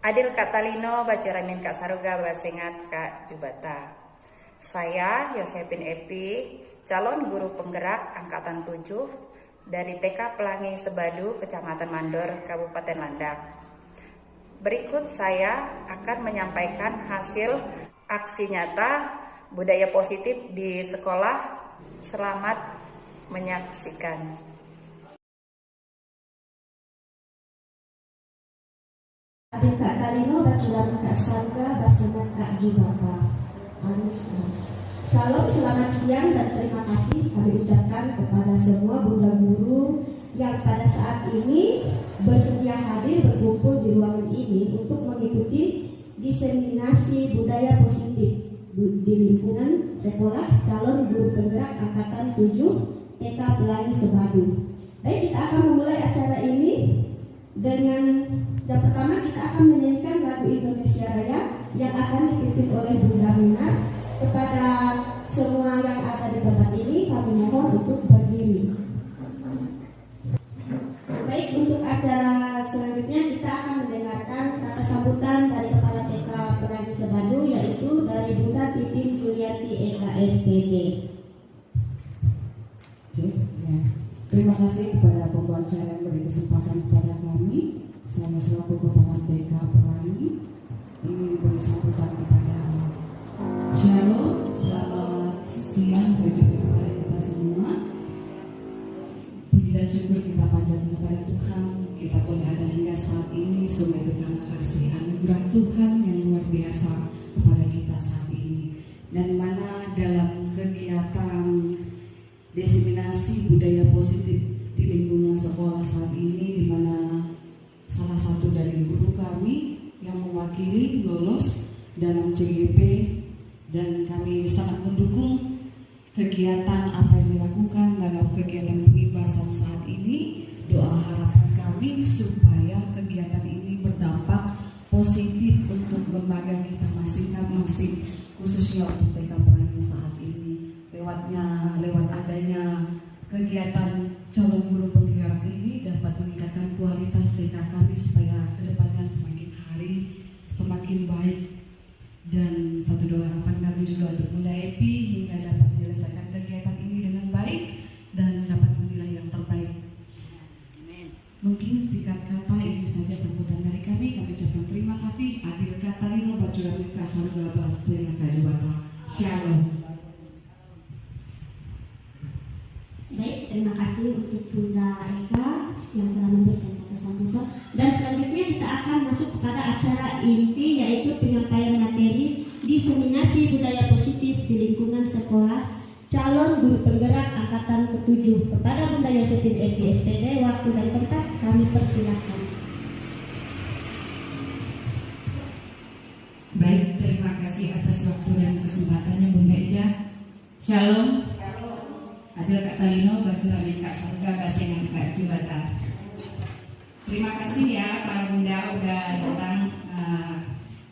Adil Katalino, Bacuramin Kak Saruga, Basengat Kak Jubata. Saya Yosepin Epi, calon guru penggerak Angkatan 7 dari TK Pelangi Sebadu, Kecamatan Mandor, Kabupaten Landak. Berikut saya akan menyampaikan hasil aksi nyata budaya positif di sekolah. Selamat menyaksikan. Adil Katalino, Bacuramin Kak Saruga, Basengat Kak Jubata. Salam, selamat siang dan terima kasih kami ucapkan kepada semua bunda guru yang pada saat ini bersedia hadir berkumpul di ruangan ini untuk mengikuti diseminasi budaya positif di lingkungan sekolah calon guru penggerak Angkatan 7 TK Pelangi Sebadu. Baik, kita akan memulai acara ini dengan yang pertama kita akan menyanyikan lagu Indonesia Raya yang akan dipimpin oleh Bunda Mina. Kepada semua yang ada di tempat ini kami mohon untuk berdiri. Baik, untuk acara selanjutnya kita akan mendengarkan kata sambutan dari Kepala TK Pelangi Sebadu, yaitu dari Bunda Titin Juliati Eka SPD. Terima kasih kepada pembicara yang beri kesempatan kepada kami. Saya selaku Kepala TK Pelangi ingin beri sambutan kepada Shalom, selamat siang. Saya juga kepada kita semua. Puji dan syukur kita panjatkan kepada Tuhan. Kita boleh ada hingga saat ini. Semua itu terima kasih anugerah Tuhan yang luar biasa kepada kita saat ini. Dan mana dalam kegiatan diseminasi budaya positif di lingkungan sekolah saat ini, di mana salah satu dari guru kami yang mewakili lolos dalam CGP, dan kami sangat mendukung kegiatan apa yang dilakukan dalam kegiatan pembebasan saat ini. Doa harapan kami supaya kegiatan ini berdampak positif untuk lembaga kita masing-masing, khususnya untuk TK Pelangi saat ini. Lewat adanya kegiatan calon guru penggerak ini dapat meningkatkan kualitas TK kami supaya kedepannya semakin hari semakin baik. Dan satu doa harapan kami juga untuk Bunda Epi hingga dapat menyelesaikan kegiatan ini dengan baik dan dapat menilai yang terbaik. Mungkin singkat kata ini saja sambutan dari kami. Kami ucapkan terima kasih. Adil Katalino, Bacuramin Kak Saruga, Basengat Kak Jubata. Shalom. Baik, terima kasih untuk Bunda Eka yang telah memberikan kata sambutan. Dan selanjutnya kita akan masuk kepada acara inti, yaitu penyampaian materi diseminasi budaya positif di lingkungan sekolah calon guru penggerak Angkatan ke-7. Kepada Bunda Yosepin Epi SPD, waktu dan tempat kami persilakan. Baik, terima kasih atas waktu dan kesempatannya Bunda Ida. Shalom. Adil Katalino, Bacuramin Kak Saruga, Basengat Kak Jubata. Terima kasih ya para bunda udah datang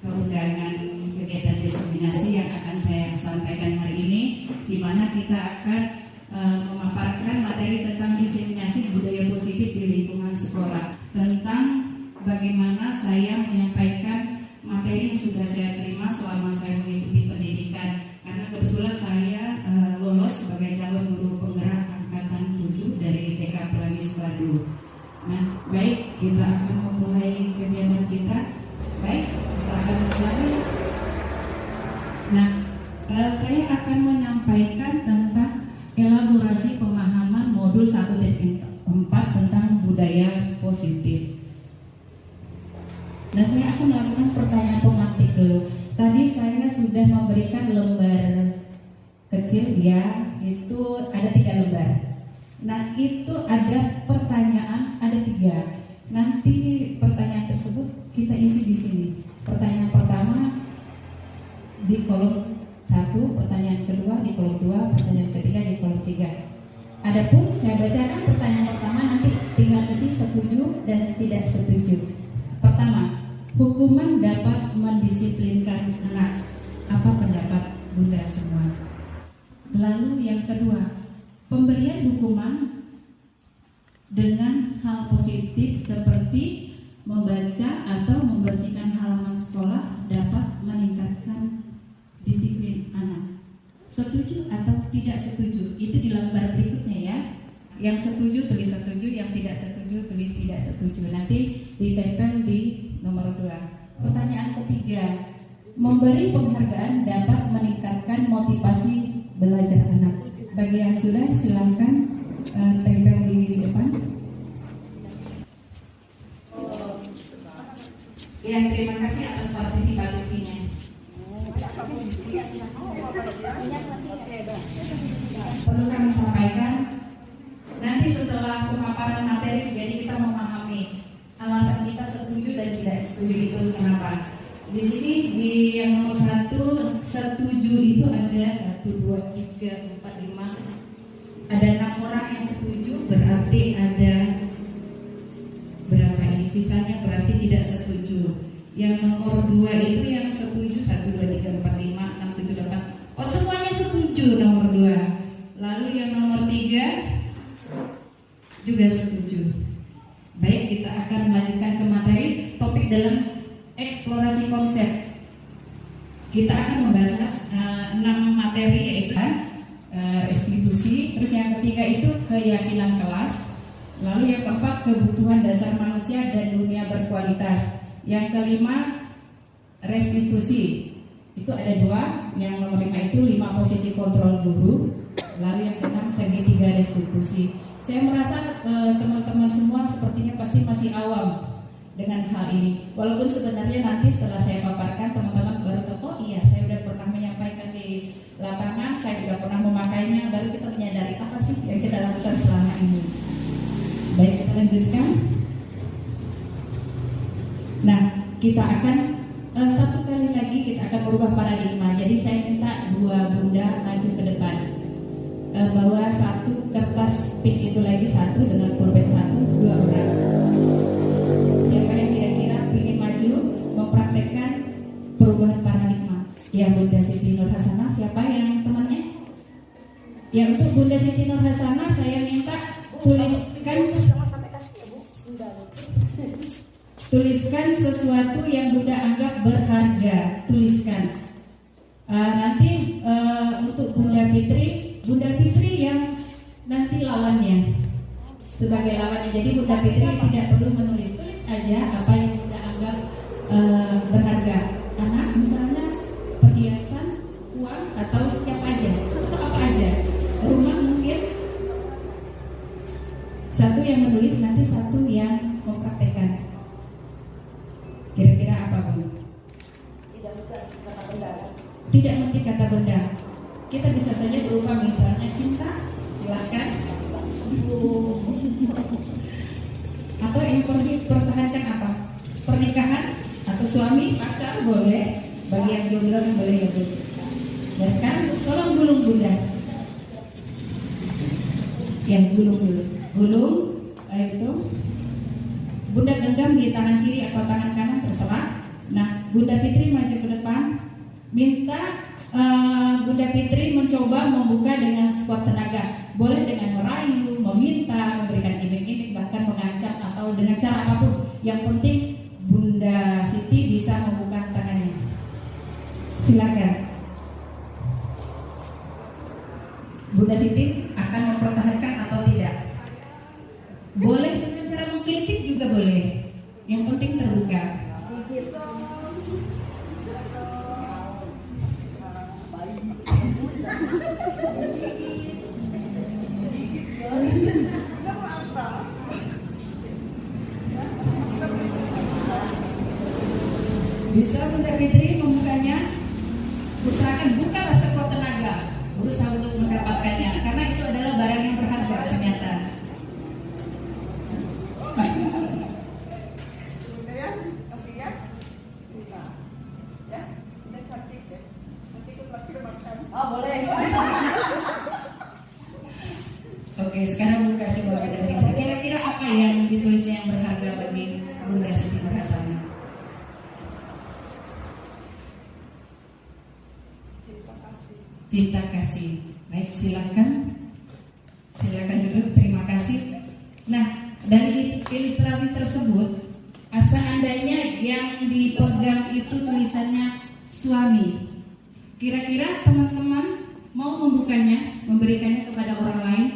ke undangan kegiatan diseminasi yang akan saya sampaikan hari ini, di mana kita akan memaparkan materi tentang diseminasi budaya positif di lingkungan sekolah, tentang bagaimana saya menyampaikan materi yang sudah saya terima selama saya mengikuti pendidikan, karena kebetulan saya lolos sebagai calon guru penggerak Angkatan 7 dari TK Pelangi Sebadu. Nah, baik, kita akan memulai kegiatan kita. Baik, kita akan mulai. Nah, saya akan menyampaikan tentang elaborasi pemahaman modul 1.4 tentang budaya positif. Nah, saya akan melakukan pertanyaan pemantik dulu. Tadi saya sudah memberikan lembar kecil ya, itu ada 3 lembar. Nah, itu ada pertanyaan, ada 3. Nanti pertanyaan tersebut kita isi di sini. Pertanyaan pertama di kolom 1, pertanyaan kedua di kolom 2, pertanyaan ketiga di kolom 3. Adapun saya bacakan pertanyaan pertama, nanti tinggal isi setuju dan tidak setuju. Pertama, hukuman dapat mendisiplinkan anak. Apa pendapat Bunda semua? Lalu yang kedua, pemberian hukuman dengan hal positif seperti membaca atau membersihkan hal Yang setuju tulis setuju, yang tidak setuju tulis tidak setuju. Nanti ditempel di nomor 2. Pertanyaan ketiga, memberi penghargaan dapat meningkatkan motivasi belajar anak. Bagi yang sudah silakan tempel di depan. Ya, terima kasih atas partisipasinya. Perlu kami sampaikan, nanti setelah pemaparan materi, jadi kita memahami alasan kita setuju dan tidak setuju itu kenapa. Di sini di yang nomor 1 setuju itu ada 1, 2, 3, 4, 5. Ada 6 orang yang setuju, berarti ada berapa ini? Sisanya berarti tidak setuju. Yang nomor 2 itu yang setuju 1, 2, 3, 4, 5, 6, 7, 8. Oh, semuanya setuju nomor 2. Lalu yang nomor 3 juga setuju. Baik, kita akan melanjutkan ke materi topik dalam eksplorasi konsep. Kita akan membahas 6 materi, yaitu restitusi. Terus yang ketiga itu keyakinan kelas. Lalu yang keempat kebutuhan dasar manusia dan dunia berkualitas. Yang kelima restitusi. Itu ada 2. Yang nomor 5 itu 5 posisi kontrol guru. Lalu yang keenam segitiga restitusi. Saya merasa teman-teman semua sepertinya pasti masih awam dengan hal ini. Walaupun sebenarnya nanti setelah saya paparkan, teman-teman baru tahu, oh iya, saya sudah pernah menyampaikan di lapangan, saya sudah pernah memakainya, baru kita menyadari apa sih yang kita lakukan selama ini. Baik, kita lanjutkan. Nah, kita akan satu kali lagi kita akan merubah paradigma. Jadi saya minta 2 bunda maju ke depan. Bawa 1 kertas pink itu lagi 1 dengan pulpen 1, 2 orang. Siapa yang kira-kira ingin maju mempraktekkan perubahan paradigma? Ya, Bunda Siti Nur Hasanah. Siapa yang temannya? Ya, untuk Bunda Siti Nur Hasanah saya minta tuliskan sesuatu yang Bunda anggap berharga. Tuliskan. Nanti untuk Bunda Fitri yang nanti lawannya sebagai lawannya. Jadi Bunda Fitri tidak perlu menulis, tulis aja apa yang Bunda anggap berharga. Anak misalnya perhiasan, uang, atau siapa aja, atau apa aja. Rumah mungkin. 1 yang menulis, nanti 1 yang mempraktekkan. Kira-kira apa, Bu? Tidak mesti kata benda. Kita bisa saja berupa misalnya cinta, silakan. Atau yang pertahankan apa? Pernikahan atau suami, pacar, boleh. Bagi yang jomblo yang boleh ya, Bu. Dan sekarang tolong gulung Bunda. Yang gulung dulu. Gulung itu Bunda genggam di tangan kiri atau tangan kanan terserah. Nah, Bunda Fitri maju ke depan. Minta Bunda Fitri mencoba membuka dengan sekuat tenaga. Boleh dengan merayu, meminta, memberikan iming-iming, bahkan mengancam atau dengan cara apapun. Yang penting Bunda Siti bisa membuka tangannya. Silakan. Bunda Siti akan mempertahankan atau tidak? Boleh dengan cara mengkritik juga boleh. Yang penting terbuka. Bisa Bunda Fitri membukanya? Usahakan bukalah sekuat tenaga, berusaha untuk mendapatkannya, karena itu adalah barang yang berharga ternyata. Oh, boleh. Oke, sekarang buka coba Bunda Fitri. Kira-kira apa yang ditulisnya yang berharga bagi Bunda Siti Nur Hasanah? Cinta kasih. Baik, silakan. Silakan duduk. Terima kasih. Nah, dari ilustrasi tersebut, seandainya yang dipegang itu tulisannya suami, kira-kira teman-teman mau membukanya, memberikannya kepada orang lain?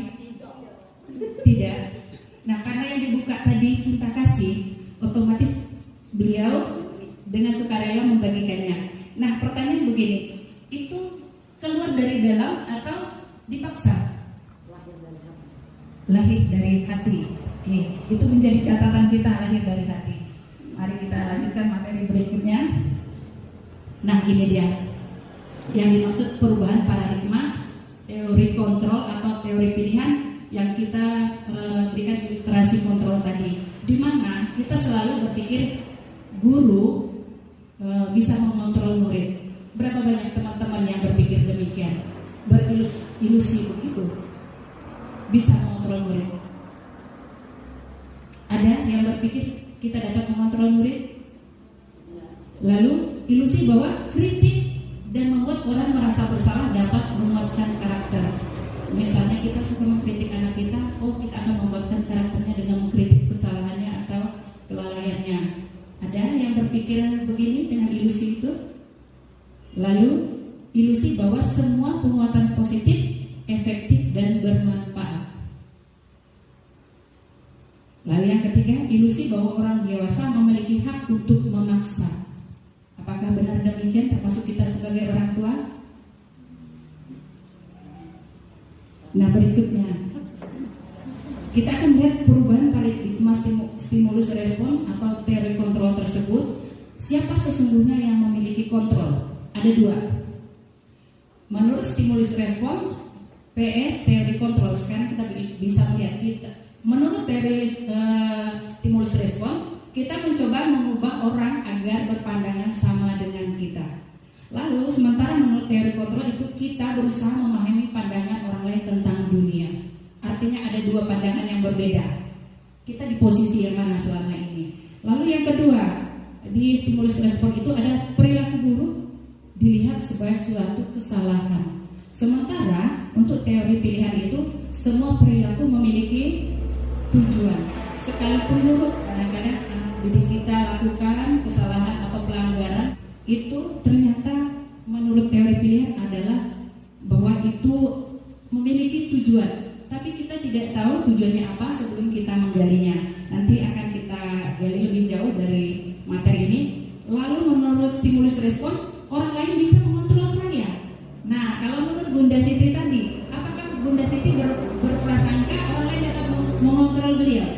yang dibuka tadi cinta kasih, otomatis beliau dengan sukarela membagikannya. Nah, pertanyaan begini, itu keluar dari dalam atau dipaksa? Lahir dari hati. Oke, itu menjadi catatan kita, lahir dari hati. Mari kita lanjutkan materi berikutnya. Nah, ini dia yang dimaksud perubahan paradigma, teori kontrol atau teori pilihan yang kita berikan ilustrasi kontrol tadi, di mana kita selalu berpikir guru bisa mengontrol murid. Berapa banyak teman-teman yang berpikir demikian, berilusi begitu, bisa mengontrol murid? Ada yang berpikir kita dapat mengontrol murid? Lalu ilusi bahwa kritik dan membuat orang merasa bersalah dapat menguatkan karakter. Misalnya kita suka mengkritik anak kita, kita akan menguatkan karakternya dengan mengkritik kesalahannya atau kelalaiannya. Ada yang berpikir begini dengan ilusi itu? Lalu ilusi bahwa semua penguatan positif, efektif dan bermanfaat. Lalu yang ketiga, ilusi bahwa orang dewasa memiliki hak untuk memaksa. Apakah benar demikian termasuk kita sebagai orang tua? Nah, berikutnya kita akan melihat perubahan paradigma stimulus respon atau teori kontrol tersebut. Siapa sesungguhnya yang memiliki kontrol? Ada dua. Menurut stimulus respon, PS teori kontrol. Sekarang kita bisa melihat menurut teori stimulus respon, kita mencoba mengubah orang agar berpandangan sama dengan kita. Lalu sementara menurut teori kontrol itu kita berusaha memahami pandangan orang lain tentang dunia. Artinya ada dua pandangan yang berbeda. Kita di posisi yang mana selama ini? Lalu yang kedua, di stimulus respon itu ada perilaku buruk dilihat sebagai suatu kesalahan. Sementara untuk teori pilihan itu semua perilaku memiliki tujuan. Sekalipun buruk, kadang-kadang didik kita lakukan kesalahan atau pelanggaran, itu ternyata menurut teori pilihan adalah bahwa itu memiliki tujuan. Tapi kita tidak tahu tujuannya apa sebelum kita menggalinya. Nanti akan kita gali lebih jauh dari materi ini. Lalu menurut stimulus respon, orang lain bisa mengontrol saya. Nah, kalau menurut Bunda Siti tadi, apakah Bunda Siti berprasangka orang lain dapat mengontrol beliau?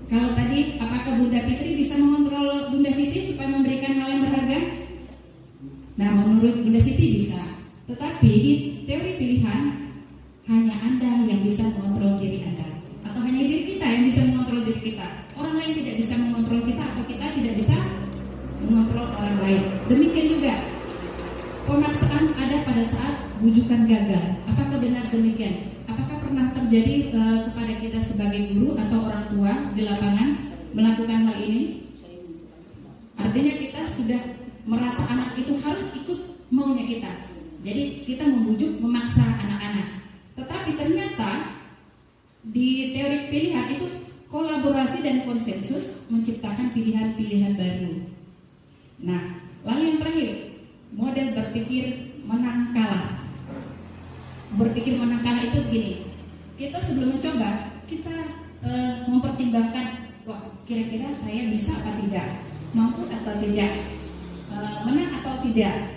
Kalau tadi, apakah Bunda Fitri bisa mengontrol Bunda Siti supaya memberikan hal yang berharga? Nah, menurut Bunda Siti bisa. Tetapi di teori pilihan, hanya Anda yang bisa mengontrol diri Anda, atau hanya diri kita yang bisa mengontrol diri kita. Orang lain tidak bisa mengontrol kita, atau kita tidak bisa mengontrol orang lain. Demikian juga pemaksaan ada pada saat bujukan gagal. Apakah benar demikian? Apakah pernah terjadi kepada kita sebagai guru atau orang tua di lapangan melakukan hal ini? Artinya kita sudah merasa anak itu harus ikut maunya kita. Jadi kita membujuk, memaksa anak-anak. Tetapi ternyata di teori pilihan itu kolaborasi dan konsensus menciptakan pilihan-pilihan baru. Nah, lalu yang terakhir, model berpikir menang kalah. Berpikir menang kalah itu begini. Kita sebelum mencoba, kita mempertimbangkan, wah, kira-kira saya bisa apa tidak, mampu atau tidak, menang atau tidak.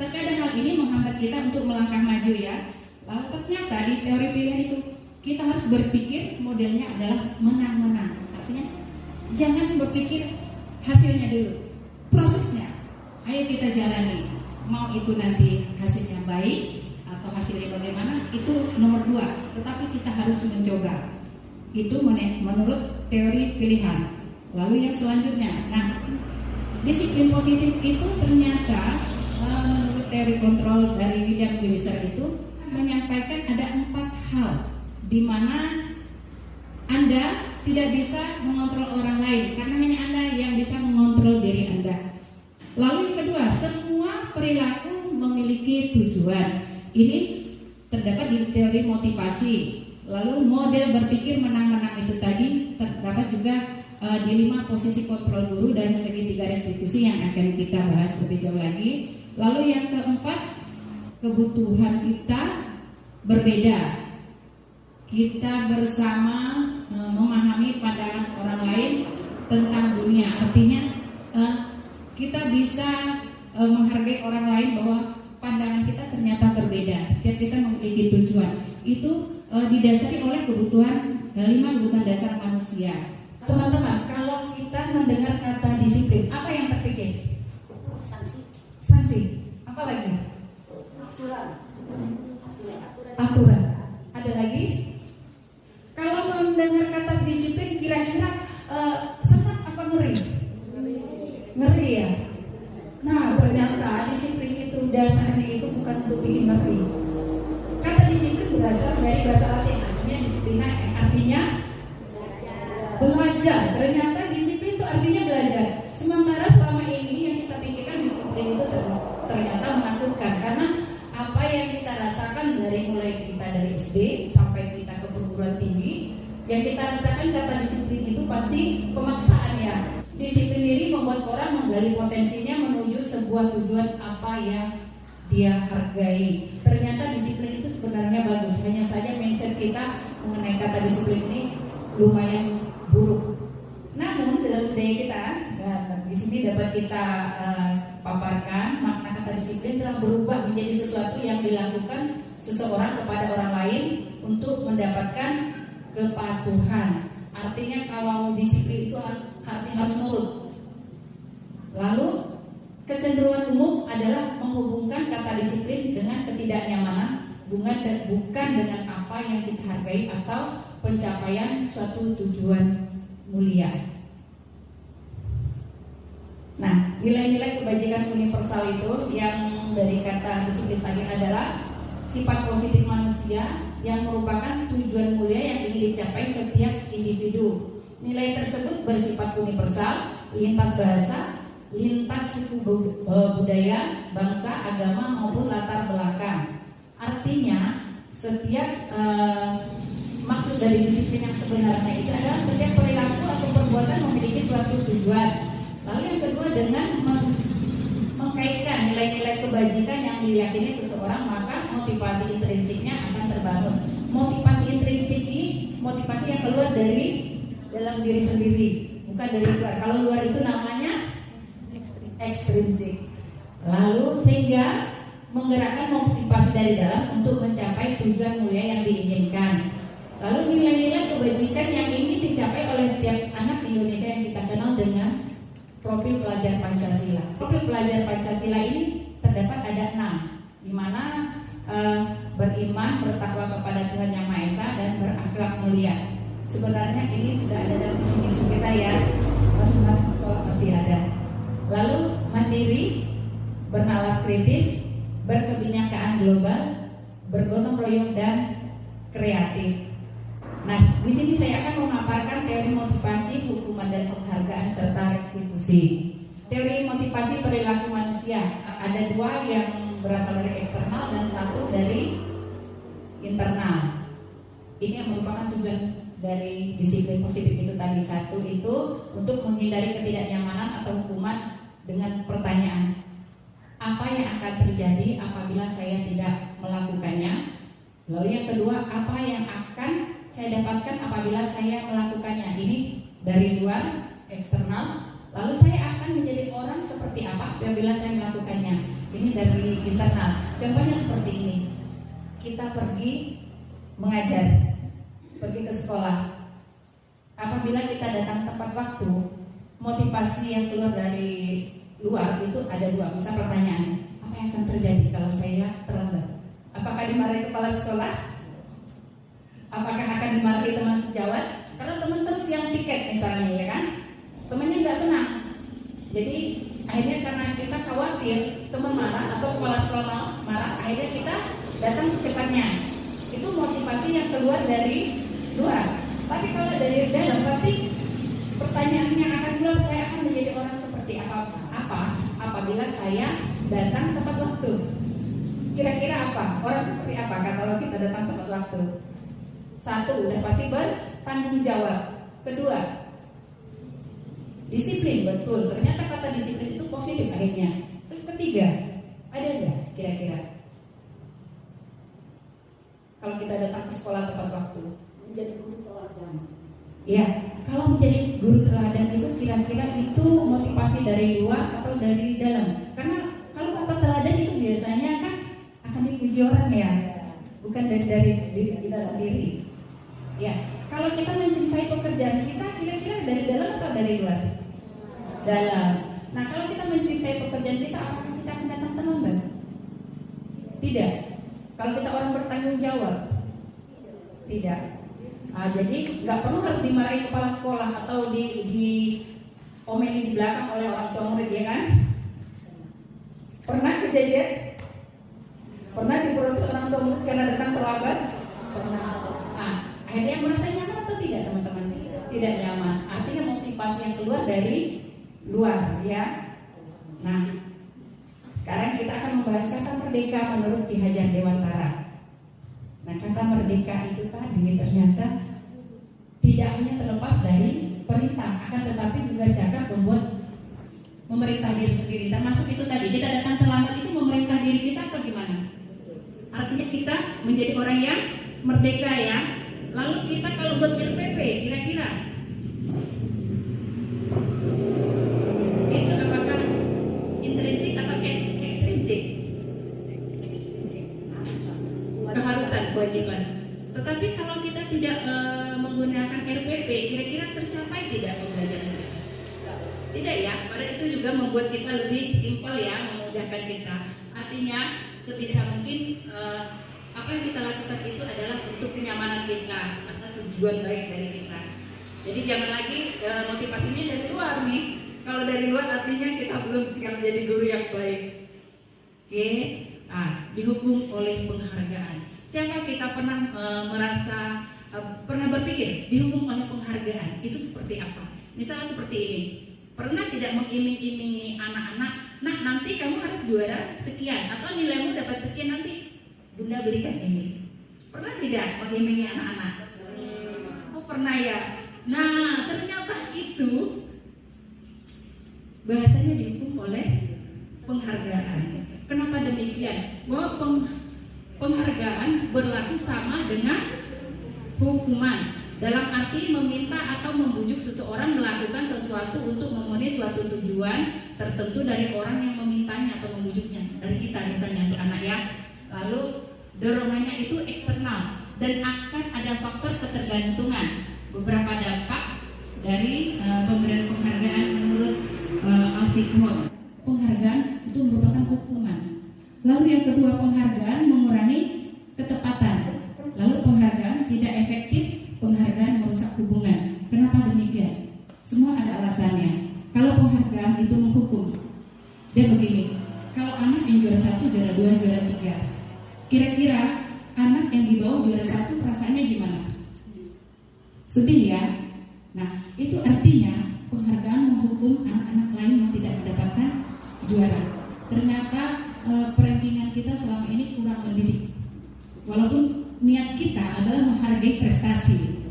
Terkadang hal ini menghambat kita untuk melangkah maju ya. Lalu ternyata di teori pilihan itu kita harus berpikir modelnya adalah menang-menang. Artinya jangan berpikir hasilnya dulu, prosesnya. Ayo kita jalani. Mau itu nanti hasilnya baik atau hasilnya bagaimana, itu nomor 2. Tetapi kita harus mencoba. Itu menurut teori pilihan. Lalu yang selanjutnya, nah, disiplin positif itu ternyata menurut teori kontrol dari William Glasser itu menyampaikan ada 4 hal di mana Anda tidak bisa mengontrol orang lain karena hanya Anda yang bisa mengontrol diri Anda. Lalu yang kedua, semua perilaku memiliki tujuan. Ini terdapat di teori motivasi. Lalu model berpikir menang-menang itu tadi terdapat juga di 5 posisi kontrol guru dan segitiga restitusi yang akan kita bahas lebih jauh lagi. Lalu yang keempat, kebutuhan kita berbeda. kita bersama memahami pandangan orang lain tentang dunia. Artinya kita bisa menghargai orang lain bahwa pandangan kita ternyata berbeda. Setiap kita memiliki tujuan. Itu didasari oleh kebutuhan 5 kebutuhan dasar manusia. Teman-teman, kalau kita mendengar kata disiplin, apa yang terpikir? Sanksi. Apa lagi? Aturan. Ada lagi? Kalau mendengar kata disiplin, kira-kira senang apa ngeri? Ngeri ya. Nah, ternyata disiplin itu dasarnya itu bukan untuk bikin ngeri. Kata disiplin berasal dari bahasa Latin, artinya disiplina, artinya belajar. Ternyata disiplin itu artinya belajar. Sementara selama ini yang kita pikirkan disiplin itu ternyata menakutkan, karena apa yang kita rasakan dari mulai kita dari SD sampai kita ke perguruan tinggi, yang kita rasakan kata disiplin itu pasti pemaksaan ya. Disiplin diri membuat orang menggali potensinya menuju sebuah tujuan apa yang dia hargai. Ternyata disiplin itu sebenarnya bagus, hanya saja mindset kita mengenai kata disiplin ini lumayan buruk. Namun dalam budaya kita, dan di sini dapat kita paparkan, makna kata disiplin telah berubah menjadi sesuatu yang dilakukan seseorang kepada orang lain untuk mendapatkan kepatuhan. Artinya kalau disiplin itu harus nurut. Lalu kecenderungan umum adalah menghubungkan kata disiplin dengan ketidaknyamanan, bukan dengan apa yang kita hargai atau pencapaian suatu tujuan mulia. Nah, nilai-nilai kebajikan universal itu yang dari kata disiplin tadi adalah sifat positif manusia yang merupakan tujuan mulia yang ingin dicapai setiap individu. Nilai tersebut bersifat universal, lintas bahasa, lintas suku budaya, bangsa, agama maupun latar belakang. Artinya setiap maksud dari disiplin yang sebenarnya itu adalah setiap perilaku atau perbuatan memiliki suatu tujuan. Lalu yang kedua, dengan mengkaitkan nilai-nilai kebajikan yang diyakini seseorang, maka motivasi intrinsiknya akan terbangun. Motivasi intrinsik ini motivasi yang keluar dari dalam diri sendiri, bukan dari luar. Kalau luar itu namanya ekstrinsik. Lalu sehingga menggerakkan motivasi dari dalam untuk mencapai tujuan mulia yang diinginkan. Lalu nilai-nilai kebajikan yang ingin dicapai oleh setiap anak Indonesia yang kita kenal dengan profil pelajar Pancasila. Profil pelajar Pancasila ini terdapat ada 6, di mana beriman, bertakwa kepada Tuhan Yang Maha Esa, dan berakhlak mulia. Sebenarnya ini sudah ada dalam misi-misi kita ya, masing-masing sekolah pasti ada. Lalu mandiri, bernalar kritis, berkebinekaan global, bergotong royong, dan kreatif. Nah, di sini saya akan memaparkan teori motivasi, hukuman dan penghargaan serta restitusi. Teori motivasi perilaku manusia ada 2 yang berasal dari eksternal dan 1 dari internal. Ini yang merupakan tujuan dari disiplin positif itu tadi. 1 itu untuk menghindari ketidaknyamanan atau hukuman dengan pertanyaan, apa yang akan terjadi apabila saya tidak melakukannya? Lalu yang kedua, apa yang akan saya dapatkan apabila saya melakukannya? Ini dari luar, eksternal. Lalu saya akan menjadi orang seperti apa apabila saya melakukannya? Ini dari internal. Contohnya seperti ini. Kita pergi mengajar, pergi ke sekolah. Apabila kita datang tepat waktu, motivasi yang keluar dari luar itu ada 2. Misal pertanyaan, apa yang akan terjadi kalau saya terlambat? Apakah dimarahi kepala sekolah? Apakah akan dimarahi teman sejawat? Karena teman-teman siang piket misalnya, ya kan? Temannya nggak senang. Jadi akhirnya karena kita khawatir teman marah atau kepala sekolah marah, akhirnya kita datang secepatnya. Itu motivasi yang keluar dari luar. Tapi kalau dari dalam, pasti pertanyaan yang akan keluar, saya akan menjadi orang seperti apa apabila saya datang tepat waktu. Kira-kira apa? Orang seperti apa kalau kita datang tepat waktu? 1, udah pasti bertanggung jawab. Kedua, disiplin, betul. Ternyata kata disiplin itu positif akhirnya. Terus ketiga, ada nggak kira-kira? Kalau kita datang ke sekolah tepat waktu, Ya, kalau menjadi guru teladan itu kira-kira itu motivasi dari luar atau dari dalam? Karena kalau kata teladan itu biasanya kan akan dipuji orang ya, bukan dari diri kita sendiri. Ya, kalau kita mencintai pekerjaan kita kira-kira dari dalam atau dari luar? Dalam. Nah, kalau kita mencintai pekerjaan kita, apakah kita akan datang terlambat? Tidak. Kalau kita orang bertanggung jawab, tidak. Jadi nggak perlu harus dimarahi kepala sekolah atau di omeli di belakang oleh orang tua murid, ya kan? Pernah kejadian? Pernah diprotes orang tua murid karena datang terlambat? Pernah. Akhirnya merasa nyaman atau tidak, teman-teman? Tidak nyaman. Artinya motivasi yang keluar dari luar, ya. Nah, sekarang kita akan membahas kata merdeka menurut Ki Hajar Dewantara. Nah, kata merdeka itu tadi ternyata tidak hanya terlepas dari perintah, akan tetapi juga cara membuat memerintah diri sendiri. Termasuk itu tadi, kita datang terlambat itu memerintah diri kita atau gimana? Artinya kita menjadi orang yang merdeka, ya. Lalu kita kalau buat RPP, kira-kira itu apakah intrinsik atau ekstrinsik? Keharusan, kewajiban. Tetapi kalau kita tidak menggunakan RPP, kira-kira tercapai tidak pembelajaran kita? Tidak, ya. Pada itu juga membuat kita lebih simpel, ya, memudahkan kita. Artinya sebisa mungkin apa yang kita lakukan itu adalah untuk kenyamanan kita atau tujuan baik dari kita. Jadi jangan lagi motivasinya dari luar nih. Kalau dari luar artinya kita belum siap menjadi guru yang baik. Oke. Dihukum oleh penghargaan. Siapa kita pernah merasa pernah berpikir dihukum oleh penghargaan itu seperti apa? Misalnya seperti ini, pernah tidak mengiming-imingi anak-anak, nah nanti kamu harus juara sekian atau nilaimu dapat sekian nanti bunda berikan ini. Pernah tidak mengimingi anak-anak? Oh pernah, ya. Nah ternyata itu bahasanya dihukum oleh penghargaan. Kenapa demikian? Bahwa penghargaan berlaku sama dengan hukuman, dalam arti meminta atau membujuk seseorang melakukan sesuatu untuk memenuhi suatu tujuan tertentu dari orang yang memintanya atau membujuknya, dari kita misalnya anak, ya. Lalu dorongannya itu eksternal dan akan ada faktor ketergantungan. Beberapa dampak dari pemberian penghargaan menurut Al-Fiqh. Penghargaan itu merupakan hukuman. Lalu yang kedua, penghargaan mengurangi ketepatan. Lalu penghargaan tidak efektif, penghargaan merusak hubungan. Kenapa demikian? Semua ada alasannya. Kalau penghargaan itu menghukum, dia begini. Kalau anak yang juara 1, juara 2, juara 3, kira-kira anak yang di bawah juara 1 perasaannya gimana? Sedih, ya. Nah, itu artinya penghargaan menghukum anak-anak lain yang tidak mendapatkan juara. Ternyata perankingan kita selama ini kurang mendidik. Walaupun niat kita adalah menghargai prestasi,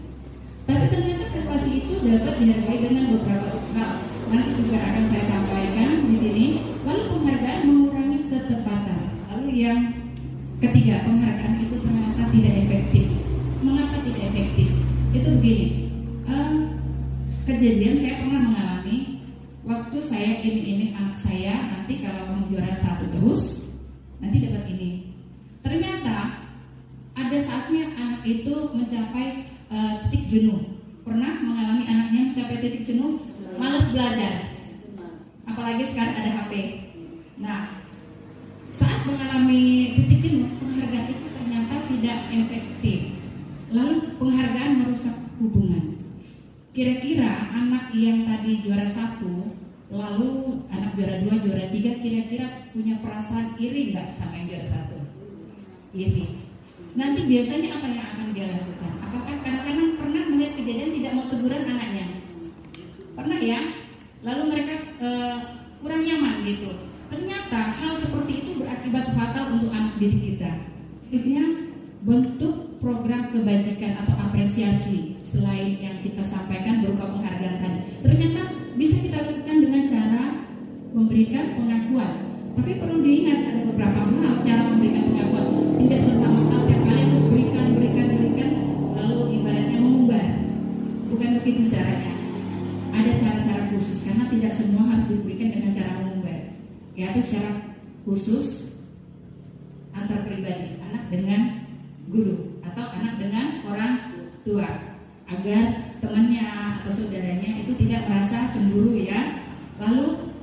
tapi ternyata prestasi itu dapat dihargai dengan beberapa hal. Nanti juga akan saya sampaikan di sini. Lalu penghargaan mengurangi ketepatan. Lalu yang ketiga, penghargaan itu ternyata tidak efektif. Mengapa tidak efektif? Itu begini. Kejadian saya pernah mengalami waktu saya iming-iming anak saya, nanti kalau kamu juara 1 terus nanti dapat ini. Ternyata ada saatnya anak itu mencapai titik jenuh. Pernah mengalami anaknya mencapai titik jenuh, malas belajar. Apalagi sekarang ada HP. Nah, saat mengalami titik jenuh, penghargaan itu ternyata tidak efektif. Lalu penghargaan merusak hubungan. Kira-kira anak yang tadi juara 1, lalu anak juara 2, juara 3, kira-kira punya perasaan iri nggak sama yang juara 1? Iri. Nanti biasanya apa yang akan dia lakukan? Apakah kadang-kadang pernah melihat kejadian tidak mau teguran anaknya? Pernah, ya? Lalu mereka kurang nyaman gitu. Ternyata hal seperti itu berakibat fatal untuk anak didik kita. Akhirnya bentuk program kebajikan atau apresiasi selain yang kita sampaikan berupa penghargaan tadi, ternyata bisa kita lakukan dengan cara memberikan pengakuan. Tapi perlu diingat ada beberapa hal cara memberikan pengakuan. Tidak serta-merta setiap kali harus berikan lalu ibaratnya mengumbar. bukan begitu caranya. Ada cara-cara khusus karena tidak semua harus diberikan dengan cara mengumbar, yaitu secara khusus antar pribadi, anak dengan guru atau anak dengan orang tua, agar temannya atau saudaranya itu tidak merasa cemburu ya. Lalu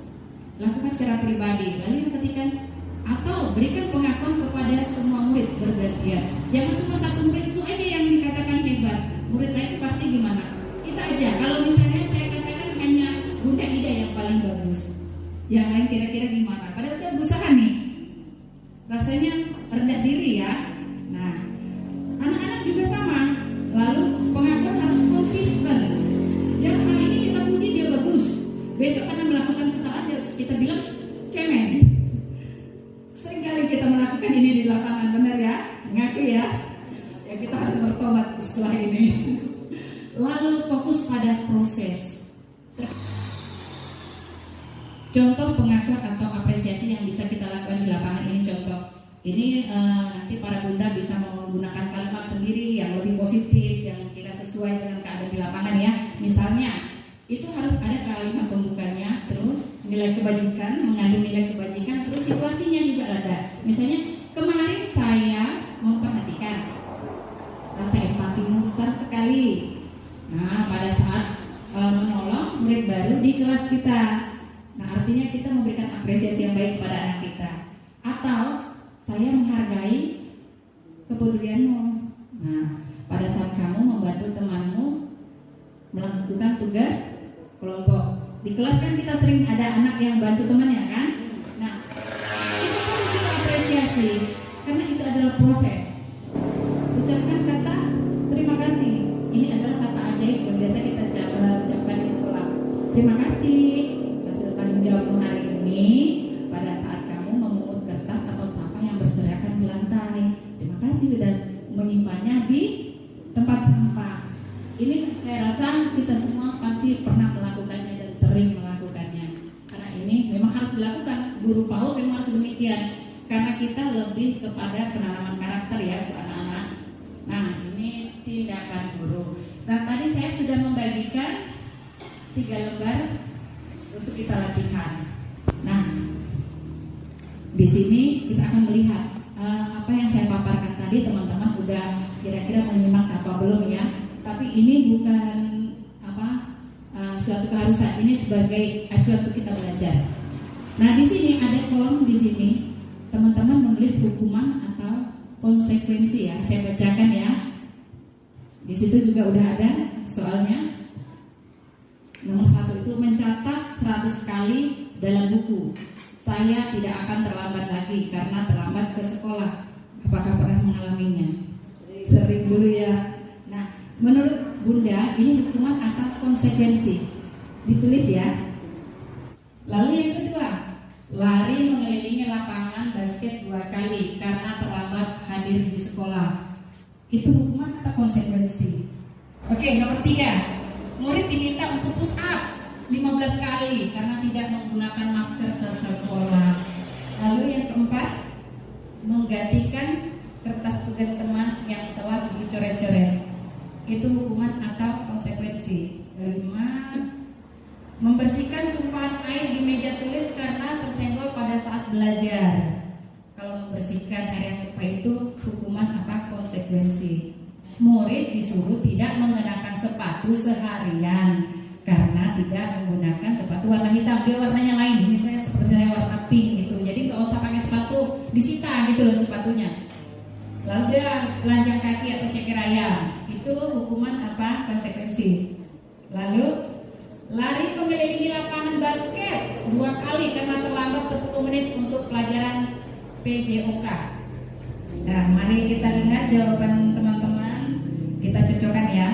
lakukan secara pribadi, lalu yang ketiga atau berikan pengakuan kepada semua murid bergantian. Jangan cuma satu murid itu aja yang dikatakan hebat, murid lain pasti gimana? Kita aja, kalau misalnya saya katakan hanya Bunda Ida yang paling bagus, yang lain kira-kira gimana? Padahal kita berusaha nih, rasanya rendah diri ya. Nah, anak-anak juga sama. Lalu pengakuan harus konsisten. Yang hari ini kita puji dia bagus, besok karena melakukan kesalahan kita bilang cemen. Seringkali kita melakukan ini di lapangan, benar ya? Ngaku ya? Ya kita harus bertobat setelah ini. Lalu fokus pada proses. Contoh pengakuan atau apresiasi yang bisa kita lakukan di lapangan ini contoh. Ini nanti para bunda bisa menggunakan kalimat sendiri yang lebih positif, yang kira sesuai dengan keadaan di lapangan ya. Misalnya, itu harus ada kalimat pembukanya, terus nilai kebajikan, mengandung nilai kebajikan, terus situasinya juga ada. Misalnya, kemarin saya memperhatikan, rasa empatimu besar sekali. Nah, pada saat menolong murid baru di kelas kita. Nah, artinya kita memberikan apresiasi yang baik kepada anak kita. Atau saya menghargai kepedulianmu. Nah, pada saat kamu membantu temanmu melakukan tugas kelompok. Di kelas kan kita sering ada anak yang bantu temannya kan? Nah, itu kan kita apresiasi karena itu adalah proses. Ucapkan kata terima kasih. Ini adalah kata ajaib yang biasa kita ucapkan di sekolah. Terima kasih hasil tanggung jawabmu hari ini pada saat kamu memungut kertas atau sampah yang berserakan di lantai. Terima kasih sudah menyimpannya di tempat sampah. Ini saya rasa kita semua pasti pernah melakukannya dan sering melakukannya. Karena ini memang harus dilakukan. Guru PAUD memang harus demikian. Karena kita lebih kepada penanaman karakter ya untuk anak-anak. Nah, ini tindakan guru. Nah, tadi saya sudah membagikan 3 lembar untuk kita latihan. Nah, di sini kita akan melihat apa yang saya paparkan tadi. Teman-teman udah kira-kira menyimak apa belum ya? Tapi ini bukan suatu keharusan, ini sebagai acuan untuk kita belajar. Nah, di sini ada kolom di sini. Teman-teman menulis hukuman atau konsekuensi ya. Saya bacakan ya. Di situ juga udah ada soalnya. Nomor 1 itu mencatat 100 kali dalam buku. Saya tidak akan terlambat lagi karena terlambat ke sekolah. Apakah pernah mengalaminya? Sering dulu ya. Nah, menurut Bunda ini hukuman atau konsekuensi? Ditulis ya. Lalu yang kedua, lari mengelilingi lapangan basket 2 kali karena terlambat hadir di sekolah. Itu hukuman atau konsekuensi? Oke, nomor 3, murid diminta untuk push up 15 kali karena tidak menggunakan masker ke sekolah. Lalu yang keempat, menggantikan kertas tugas teman yang telah dicoret-coret. Itu hukuman atau konsekuensi. 5, membersihkan tumpahan air di meja tulis karena tersenggol pada saat belajar. Kalau membersihkan air yang tumpah itu hukuman apa? Konsekuensi. Murid disuruh tidak mengenakan sepatu seharian karena tidak menggunakan sepatu warna hitam. Dia warnanya lain, misalnya seperti saya warna pink gitu. Jadi nggak usah pakai sepatu, disita gitu loh sepatunya. Lalu dia telanjang kaki atau ceker ayam. Itu hukuman apa? Konsekuensi. Lalu lari mengelilingi lapangan basket 2 kali karena terlambat 10 menit untuk pelajaran PJOK. Nah, mari kita lihat jawaban teman-teman. Kita cocokkan ya.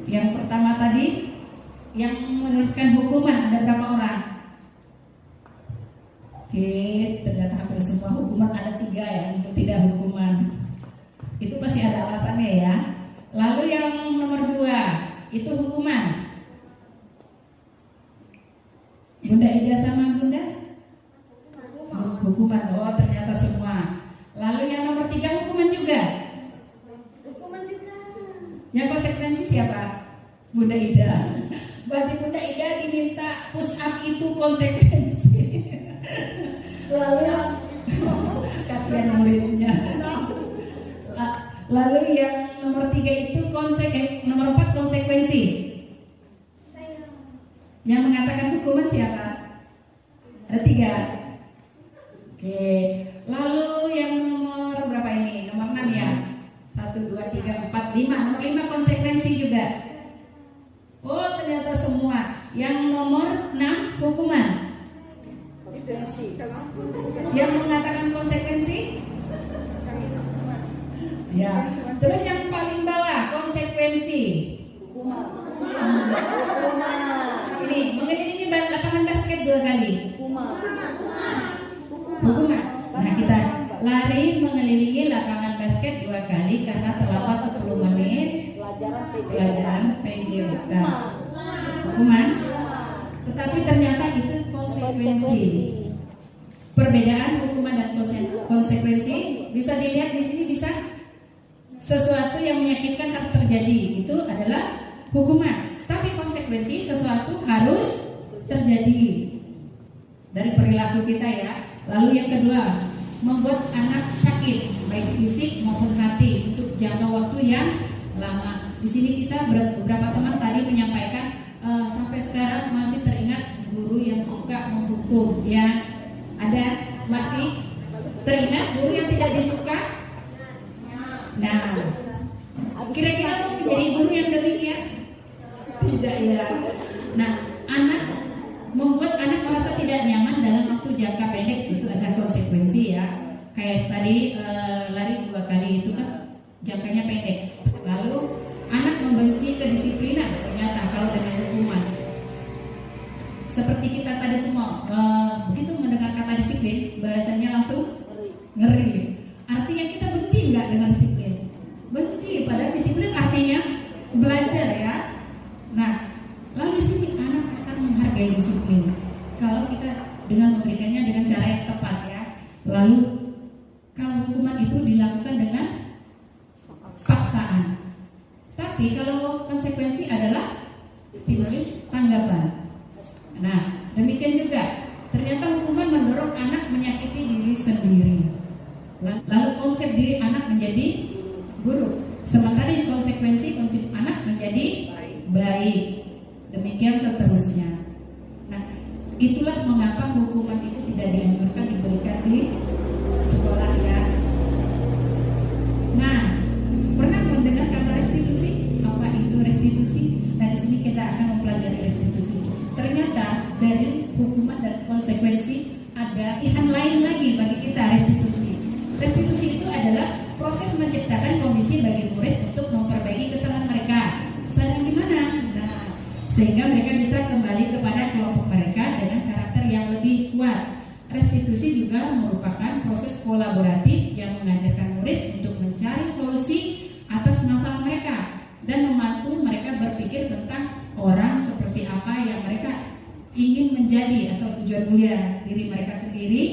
Yang pertama tadi, yang menuliskan hukuman ada berapa orang? Oke, ternyata hampir semua hukuman, ada 3 yang tidak hukuman. Itu pasti ada alasannya ya. Lalu yang nomor 2, itu hukuman. Bunda Ida sama Bunda? Hukuman. Oh, ternyata semua. Lalu yang nomor 3 hukuman juga. Yang konsekuensi siapa? Bunda Ida. Berarti Bunda Ida diminta push up itu konsekuensi. Lalu kasihan muridnya. Lalu yang nomor 3 itu nomor 4 konsekuensi. Yang mengatakan hukuman siapa? Ada 3. Oke. Lalu yang nomor berapa ini? Nomor 6 ya. 1, 2, 3, 4, 5. Nomor 5 konsekuensi juga. Oh, ternyata semua. Yang nomor 6 hukuman. Yang mengatakan konsekuensi? Ya. Terus yang paling bawah konsekuensi. Ini mengelilingi lapangan basket 2 kali. Hukuman. Nah, kita lari mengelilingi lapangan basket 2 kali karena terlambat 10 menit. Pelajaran PJWK. Hukuman. Tetapi ternyata itu konsekuensi. Perbedaan hukuman dan konsekuensi bisa dilihat di sini, bisa sesuatu yang menyakitkan harus terjadi, itu adalah hukuman. Tapi konsekuensi sesuatu harus terjadi dari perilaku kita ya. Lalu yang kedua, membuat anak sakit baik fisik maupun hati untuk jangka waktu yang lama. Di sini kita beberapa teman tadi menyampaikan sampai sekarang masih teringat guru yang suka menghukum ya. Ada masih teringat guru yang tidak disuka? Nah, kira-kira menjadi guru yang demikian? Tidak ya. Nah, membuat anak merasa tidak nyaman dalam waktu jangka pendek itu ada konsekuensi ya. Kayak tadi lari 2 kali itu kan jangkanya pendek. Lalu anak membenci kedisiplinan ternyata kalau dengan hukuman. Seperti kita tadi semua begitu mendengar kata disiplin bahasanya langsung ngeri. Artinya kita benci nggak dengan disiplin? Benci, padahal disiplin artinya belajar ya. Nah, lalu di sini anak akan menghargai disiplin kalau kita dengan memberikannya dengan cara yang tepat ya. Lalu kalau hukuman itu dilakukan dengan paksaan. Tapi kalau konsekuensi adalah stimulus tanggapan. Nah, demikian juga ternyata hukuman mendorong anak menyakiti diri sendiri. Lalu konsep diri anak menjadi buruk. Sementara di konsekuensi konsep anak menjadi baik. Demikian seterusnya. Nah, itulah mengapa hukuman itu tidak dianjurkan diberikan di sekolah ya. Nah, pernah mendengar kata restitusi? Apa itu restitusi? Nah, di sini kita akan mempelajari restitusi. Ternyata dari hukuman dan konsekuensi ada pilihan lain lagi bagi kita restitusi. Restitusi itu adalah proses menciptakan kondisi bagi murid untuk memperbaiki kesalahan mereka. Kesalahan gimana? Nah, sehingga mereka bisa kembali kepada kelompok mereka dengan karakter yang lebih kuat. Restitusi juga merupakan proses kolaboratif yang mengajarkan murid untuk mencari solusi atas masalah mereka dan membantu mereka berpikir tentang orang seperti apa yang mereka ingin menjadi atau tujuan mulia diri mereka sendiri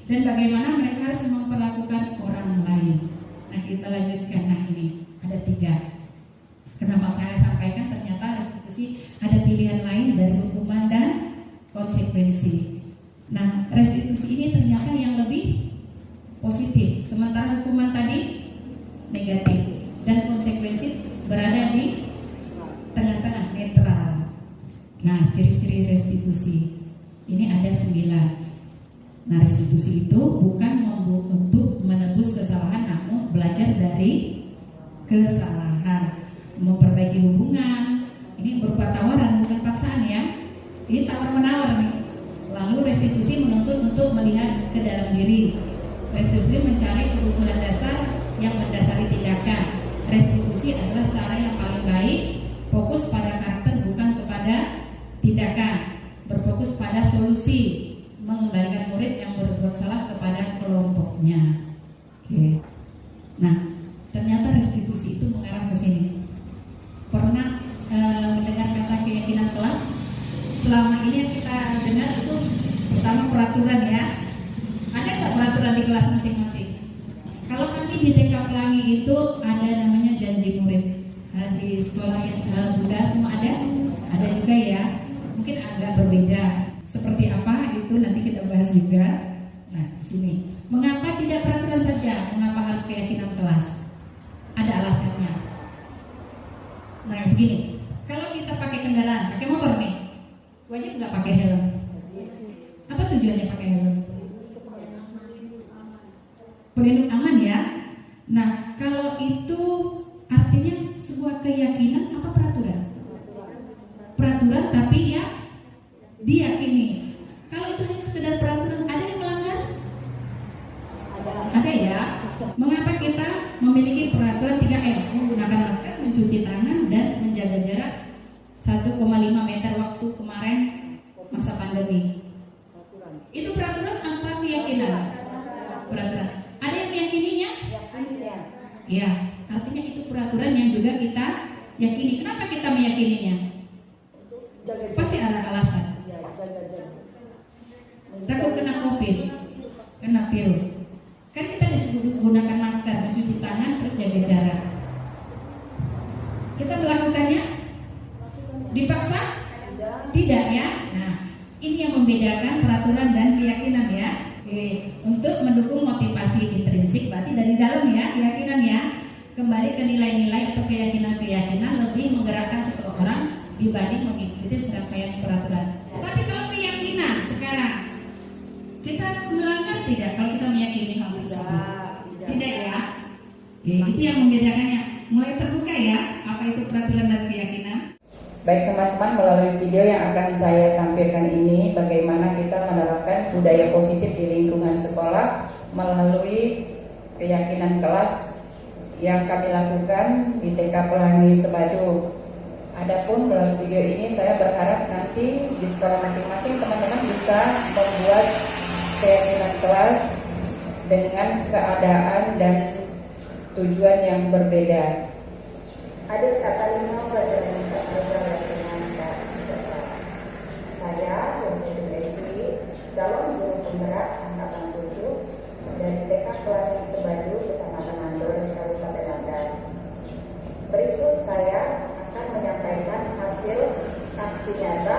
dan bagaimana mereka harus memperlakukan orang lain. Nah, kita lanjutkan. Nah, ini ada 3. Kenapa saya sampaikan ternyata restitusi ada pilihan lain dari hukuman dan konsekuensi. Nah, restitusi ini ternyata yang lebih positif, sementara hukuman tadi negatif dan konsekuensi berada di tengah-tengah, netral. Nah, ciri-ciri restitusi ini ada 9. Nah, restitusi itu bukan untuk menebus kesalahan, namun belajar dari kesalahan, memperbaiki hubungan. Ini berupa tawaran, bukan paksaan ya. Ini tawar-menawar nih. Lalu restitusi menuntut untuk melihat ke dalam diri. Restitusi mencari kebutuhan dasar yang mendasari tindakan. Restitusi adalah cara yang paling baik, fokus pada karakter bukan kepada tindakan, berfokus pada solusi, mengembalikan murid yang berbuat salah kepada kelompoknya. Oke. Nah, ternyata restitusi itu mengarah ke sini. Pernah mendengar kata keyakinan kelas? Selama ini yang kita dengar itu pertama peraturan ya. Ada nggak peraturan di kelas masing-masing? Kalau kami di TK Pelangi itu ada namanya janji murid. di sekolah yang Bunda semua ada? Ada juga ya. Mungkin agak berbeda. Seperti apa itu nanti kita bahas juga. Nah, di sini. Mengapa tidak peraturan saja? Mengapa harus keyakinan kelas? Ada alasannya. Nah, begini. Kalau kita pakai kendaraan, pakai motor nih, wajib nggak pakai helm? Apa tujuannya pakai helm? Pelindung aman ya. Nah, kalau itu artinya sebuah keyakinan apa peraturan? Peraturan tapi ya diyakini. Kalau itu hanya sekedar peraturan, ada yang melanggar? Ada ya. Mengapa kita memiliki peraturan 3M? Menggunakan masker, mencuci tangan, dan menjaga jarak 1,5 meter waktu kemarin masa pandemi. Itu peraturan apa keyakinan? Peraturan. Ada yang meyakininya? Ya, artinya itu peraturan yang juga kita yakini. Kenapa kita meyakininya? Pasti ada alasan. Takut kena COVID, kena virus. Kan kita disuruh gunakan masker, mencuci tangan, terus jaga jarak. Kita melakukannya? Dipaksa? Tidak ya. Nah, ini yang membedakan peraturan dan keyakinan ya. Untuk mendukung motivasi intrinsik, berarti dari dalam ya, keyakinan ya. Kembali ke nilai-nilai atau keyakinan-keyakinan lebih menggerakkan seseorang dibanding mengikuti serangkaian peraturan. Tapi kalau keyakinan sekarang, kita melanggar tidak kalau kita meyakini hal tersebut? Tidak ya. Itu yang membedakannya. Mulai terbuka ya, apa itu peraturan dan keyakinan. Baik teman-teman, melalui video yang akan saya tampilkan ini, bagaimana kita menerapkan budaya positif di lingkungan sekolah melalui keyakinan kelas yang kami lakukan di TK Pelangi Sebadu. Adapun melalui video ini saya berharap nanti di sekolah masing-masing teman-teman bisa membuat keyakinan kelas dengan keadaan dan tujuan yang berbeda. Ada kata lima pelajaran yang tak terjawab dengan Kak Jubata. Saya, Yosepin Epi, calon guru penggerak angkatan 7 dari TK Pelangi Sebadu, Kecamatan Mandor, Kabupaten Agam. Berikut saya akan menyampaikan hasil aksi nyata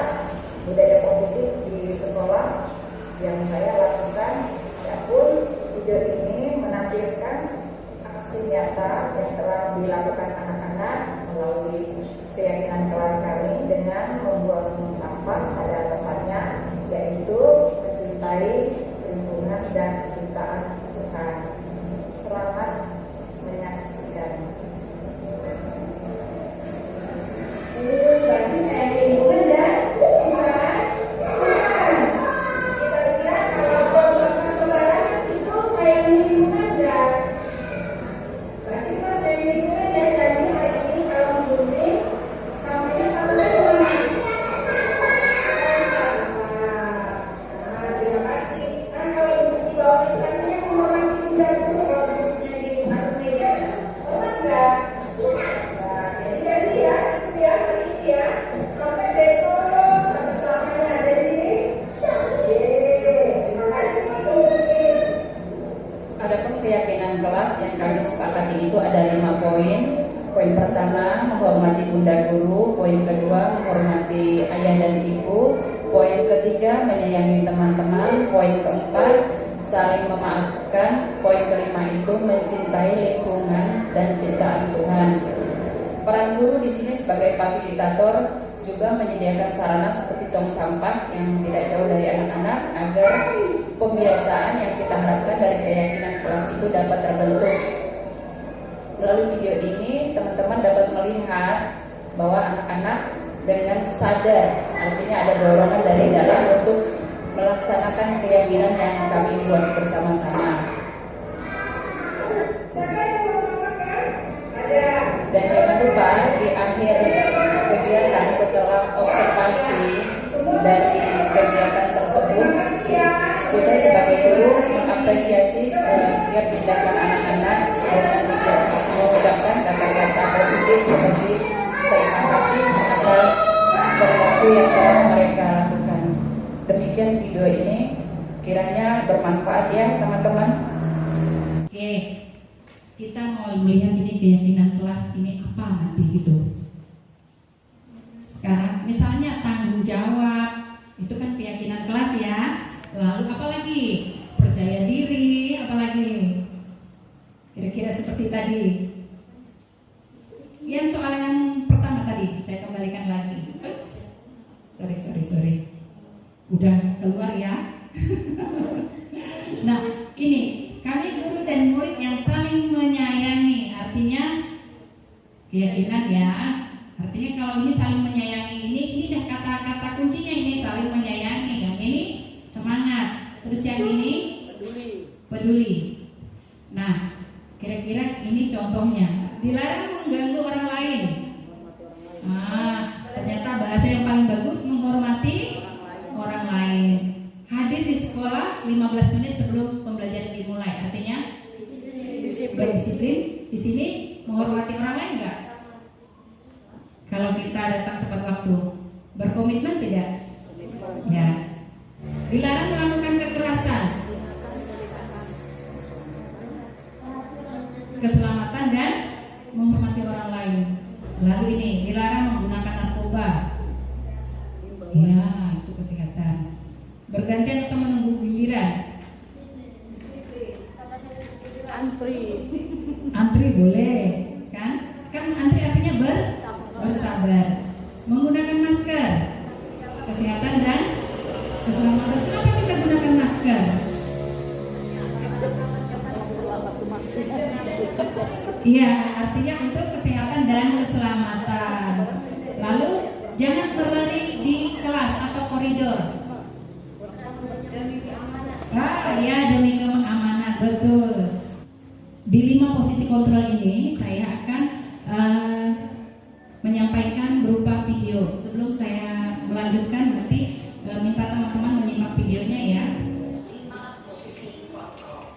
budaya positif di sekolah yang saya lakukan. Adapun video ini menampilkan aksi nyata yang telah dilakukan anak-anak melalui keyakinan kelas kami dengan membuang sampah pada tempatnya, yaitu mencintai lingkungan dan ciptaan Tuhan. Selamat menyaksikan. Bagi saya lingkungan dan ciptaan Tuhan. Kita kira kalau sampah sembarangan itu saya lingkungan dan berarti kalau saya lingkungan dan jadi hari ini kalau bumi sampahnya satu lagi. Terima kasih. Kan kalau di bawah ikannya menghormati jago, kalau bentuknya di atas meja, enggak. Jadi ya, itu ya hari ini ya. Sampai besok, sampai selamanya ada di. Terima kasih. Adapun keyakinan kelas yang kami sepakati itu ada 5 poin. Poin pertama, menghormati bunda guru. Poin kedua, menghormati ayah dan ibu. Poin ketiga, menyayangi teman-teman. Poin keempat, saling memaafkan. Poin kelima itu mencintai lingkungan dan ciptaan Tuhan. Peran guru di sini sebagai fasilitator juga menyediakan sarana seperti tong sampah yang tidak jauh dari anak-anak agar pembiasaan yang kita harapkan dari keyakinan kelas itu dapat terbentuk. Melalui video ini teman-teman dapat melihat bahwa anak-anak dengan sadar, artinya ada dorongan dari dalam untuk melaksanakan keyakinan yang kami buat bersama-sama. Dan jangan lupa di akhir kegiatan setelah observasi dari kegiatan tersebut, kita sebagai guru mengapresiasi setiap tindakan anak-anak dengan mengucapkan kata-kata positif seperti terima kasih atas perilaku yang telah mereka lakukan. Demikian video ini, kiranya bermanfaat ya teman-teman. Oke, kita mau melihat ini keyakinan kelas ini apa apa nanti gitu. Sekarang misalnya tanggung jawab, itu kan keyakinan kelas ya. Lalu apa lagi? Percaya diri, apa lagi? Kira-kira seperti tadi. Yang soal yang pertama tadi, saya kembalikan lagi. Sorry. Udah keluar ya. Nah, ini kami guru dan murid yang saling menyayangi, artinya keyakinan ya. Artinya kalau ini saling menyayangi, ini dah kata-kata kuncinya, ini saling menyayangi. Yang ini semangat. Terus yang ini peduli. Nah, kira-kira ini contohnya. Dilarang mengganggu orang lain. Ternyata bahasa yang paling bagus menghormati orang lain. Hadir di sekolah 15 menit sebelum pembelajaran dimulai. Artinya berdisiplin. Di sini menghormati orang lain enggak? Kalau kita datang tepat waktu, berkomitmen tidak? Ya. Dilarang melakukan kekerasan, keselamatan dan menghormati orang lain. Lalu ini dilarang menggunakan narkoba. Ya, itu kesehatan. Bergantian atau menunggu giliran. Antri boleh, kan? Kan antri artinya bersabar. Menggunakan masker, kesehatan dan keselamatan. Kenapa kita gunakan masker? Iya, artinya untuk kesehatan dan keselamatan. Lalu jangan berlari di kelas atau koridor. Ya, demi keamanan, betul. Di 5 posisi kontrol ini saya akan menyampaikan berupa video. Sebelum saya melanjutkan, nanti minta teman-teman menyimak videonya ya. 5 posisi kontrol.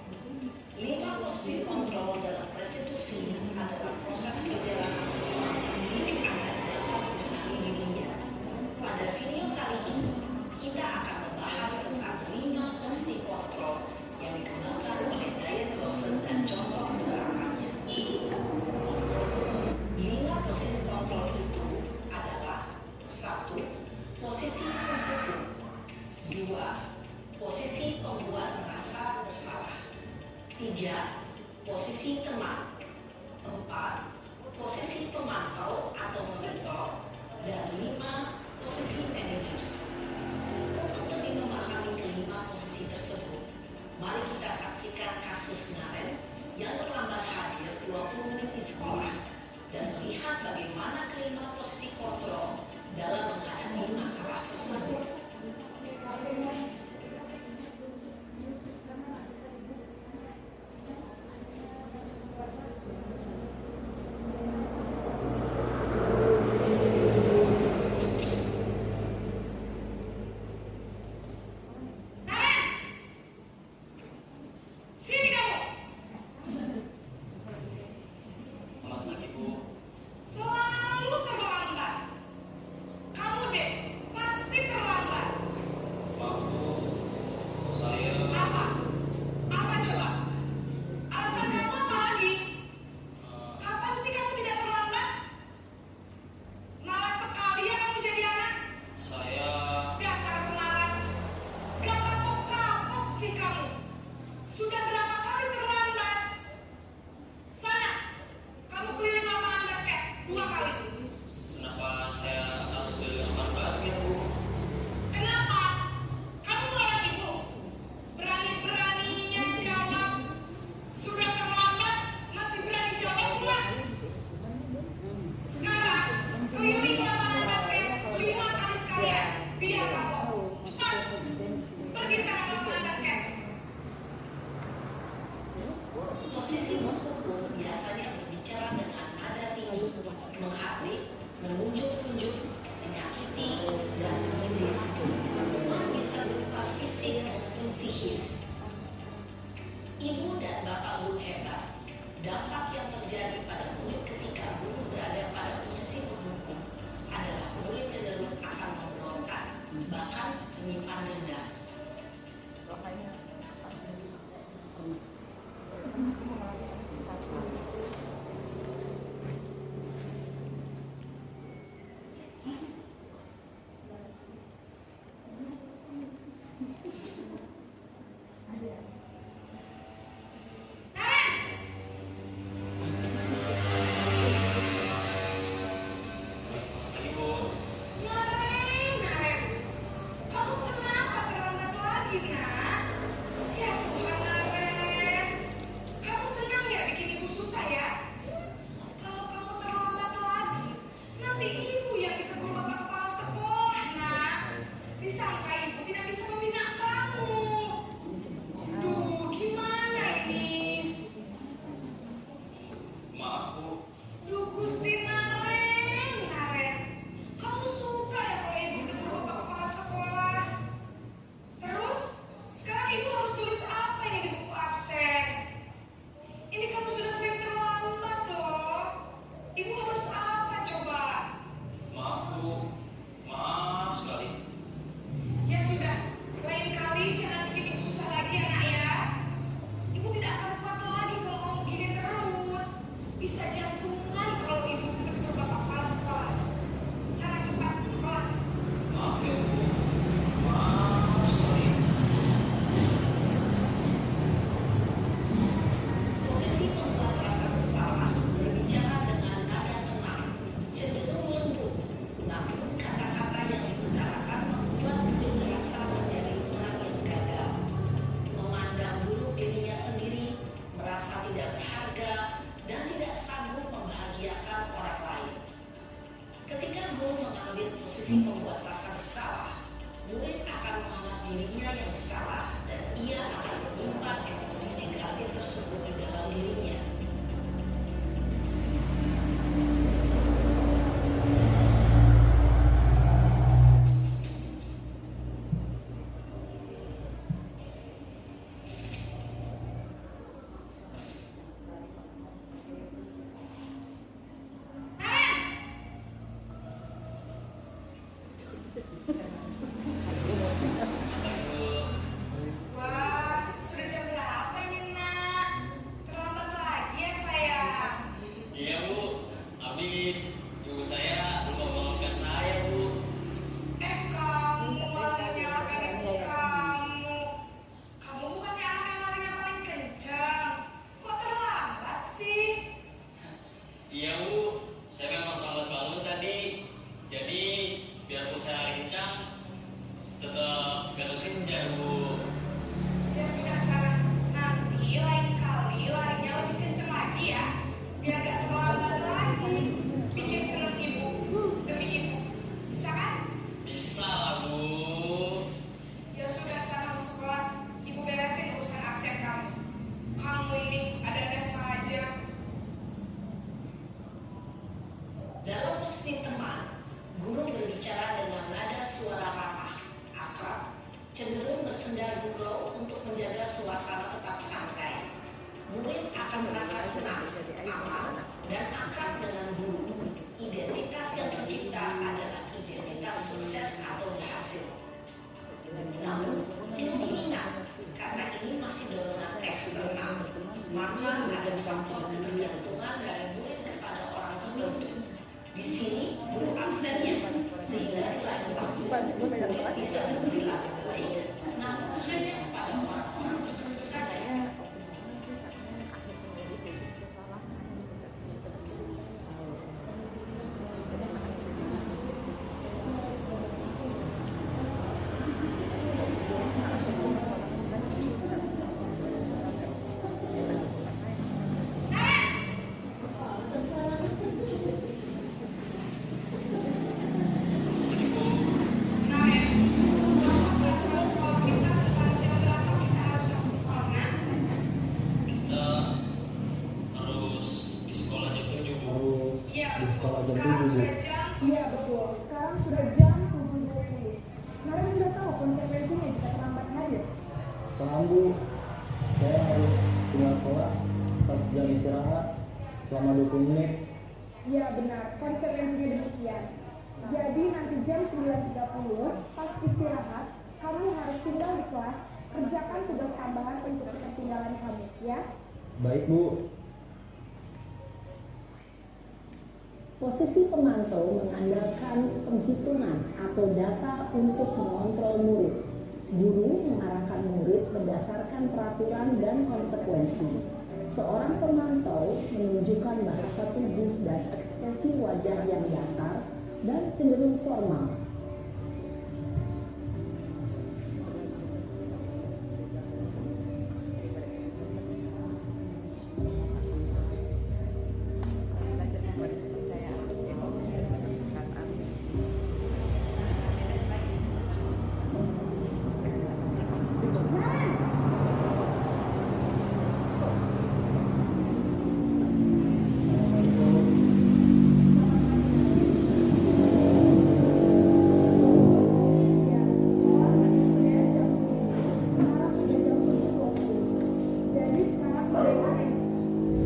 5 posisi kontrol dalam restitusi adalah proses perjalanan seorang pemilik anak dapat mengenali dirinya. Pada video kali ini, kita akan membahas tentang 5 posisi kontrol yang dikembangkan oleh Diane Lawson dan contoh penerapannya. 5 posisi kontrol itu adalah 1. Posisi penghukum. 2. Posisi pembuat merasa bersalah. 3. Posisi teman. 4. Posisi pemantau atau monitor. Dan 5. Posisi manajer. Untuk lebih memahami kelima posisi tersebut, mari kita saksikan kasus Naren yang terlambat hadir 20 menit di sekolah dan melihat bagaimana kelima posisi kontrol dalam menghadapi masalah tersebut. Selalu terlambat. Kamu deh, pasti terlambat. lagi, nak. Ya Tuhan, Naren. Kamu senang ya bikin ibu susah ya? Kalau kamu terlambat lagi, nanti ibu yang ditegur bapak kepala sekolah, nak. Disangka ibu tidak bisa membina kamu. Duh, gimana ini? Maaf Bu, Duh, Gusti Naren, Naren. Kamu suka ya kalau ibu ditegur bapak kepala sekolah? Terus, sekarang ibu harus tulis apa ini di buku absen? Ini kamu sudah sering terlambat loh. Ibu harus apa coba? maaf Bu, maaf sekali. Ya sudah, lain kali jangan bikin ibu susah lagi ya nak ya. Ibu tidak akan kuat lagi kalau kamu begini terus. Bisa jantungan kalau ibu ditegur bapak kepala sekolah. Sana cepat ke kelas. Maaf ya Bu, maaf sekali. Posisi membuat rasa bersalah berbicara dengan nada tenang, cenderung lembut, namun kata-kata yang diutarakan membuat guru merasa menjadi orang yang gagal. Memandang buruk dirinya sendiri, merasa tidak berharga, dan tidak sanggup membahagiakan orang lain. Ketika guru mengambil posisi membuat rasa bersalah, murid akan menganggap dirinya yang bersalah dan ia akan menyimpan emosi negatif tersebut di dalam dirinya. Wah, sudah jam berapa ini nak? Terlambat lagi ya sayang. Iya Bu, habis ibu saya lupa membangunkan saya Bu. Kamu malah menyalahkan ibu kamu. Kamu bukannya anak yang larinya paling kencang. Kok terlambat sih? Iya Bu, saya memang terlambat bangun tadi. Jadi biarpun saya rincang, tetap gak kekejar Bu. Ya sudah sana. Nanti lain kali larinya lebih kencang lagi ya. Biar gak terlambat lagi. Bikin seneng ibu demi ibu. Bisa kan? Bisa lah Bu. Ya sudah sana masuk kelas. Ibu beresin urusan absen kamu. Kamu ini ada-ada saja. Dalam posisi teman, guru berbicara dengan nada suara ramah, akrab, cenderung bersenda gurau untuk menjaga suasana tetap santai. Murid akan merasa senang, aman, dan akrab dengan guru. Identitas yang tercipta adalah identitas sukses atau berhasil. Namun, perlu diingat, karena ini masih dorongan eksternal, maka ada faktor ketergantungan dari murid kepada orang tertentu. Di sini guru absennya, sehingga di lain waktu murid bisa berperilaku baik, namun hanya kepada orang-orang tertentu saja. Kita harus di sekolah jam 7 Bu. Iya, Di sekolah jam sekarang 7, Bu. sudah jam. Iya betul, sekarang sudah jam 7.20. Kalian sudah tahu konsekuensinya jika terlambat hadir. Paham Bu, saya harus tinggal kelas pas jam istirahat selama 20 menit. Iya benar, konsekuensinya demikian. Jadi nanti jam 9.30 pas istirahat, kamu harus tinggal di kelas, kerjakan tugas tambahan untuk ketertinggalan kamu, ya. Baik Bu. Posisi pemantau mengandalkan penghitungan atau data untuk mengontrol murid. Guru mengarahkan murid berdasarkan peraturan dan konsekuensi. Seorang pemantau menunjukkan bahasa tubuh dan ekspresi wajah yang datar dan cenderung formal.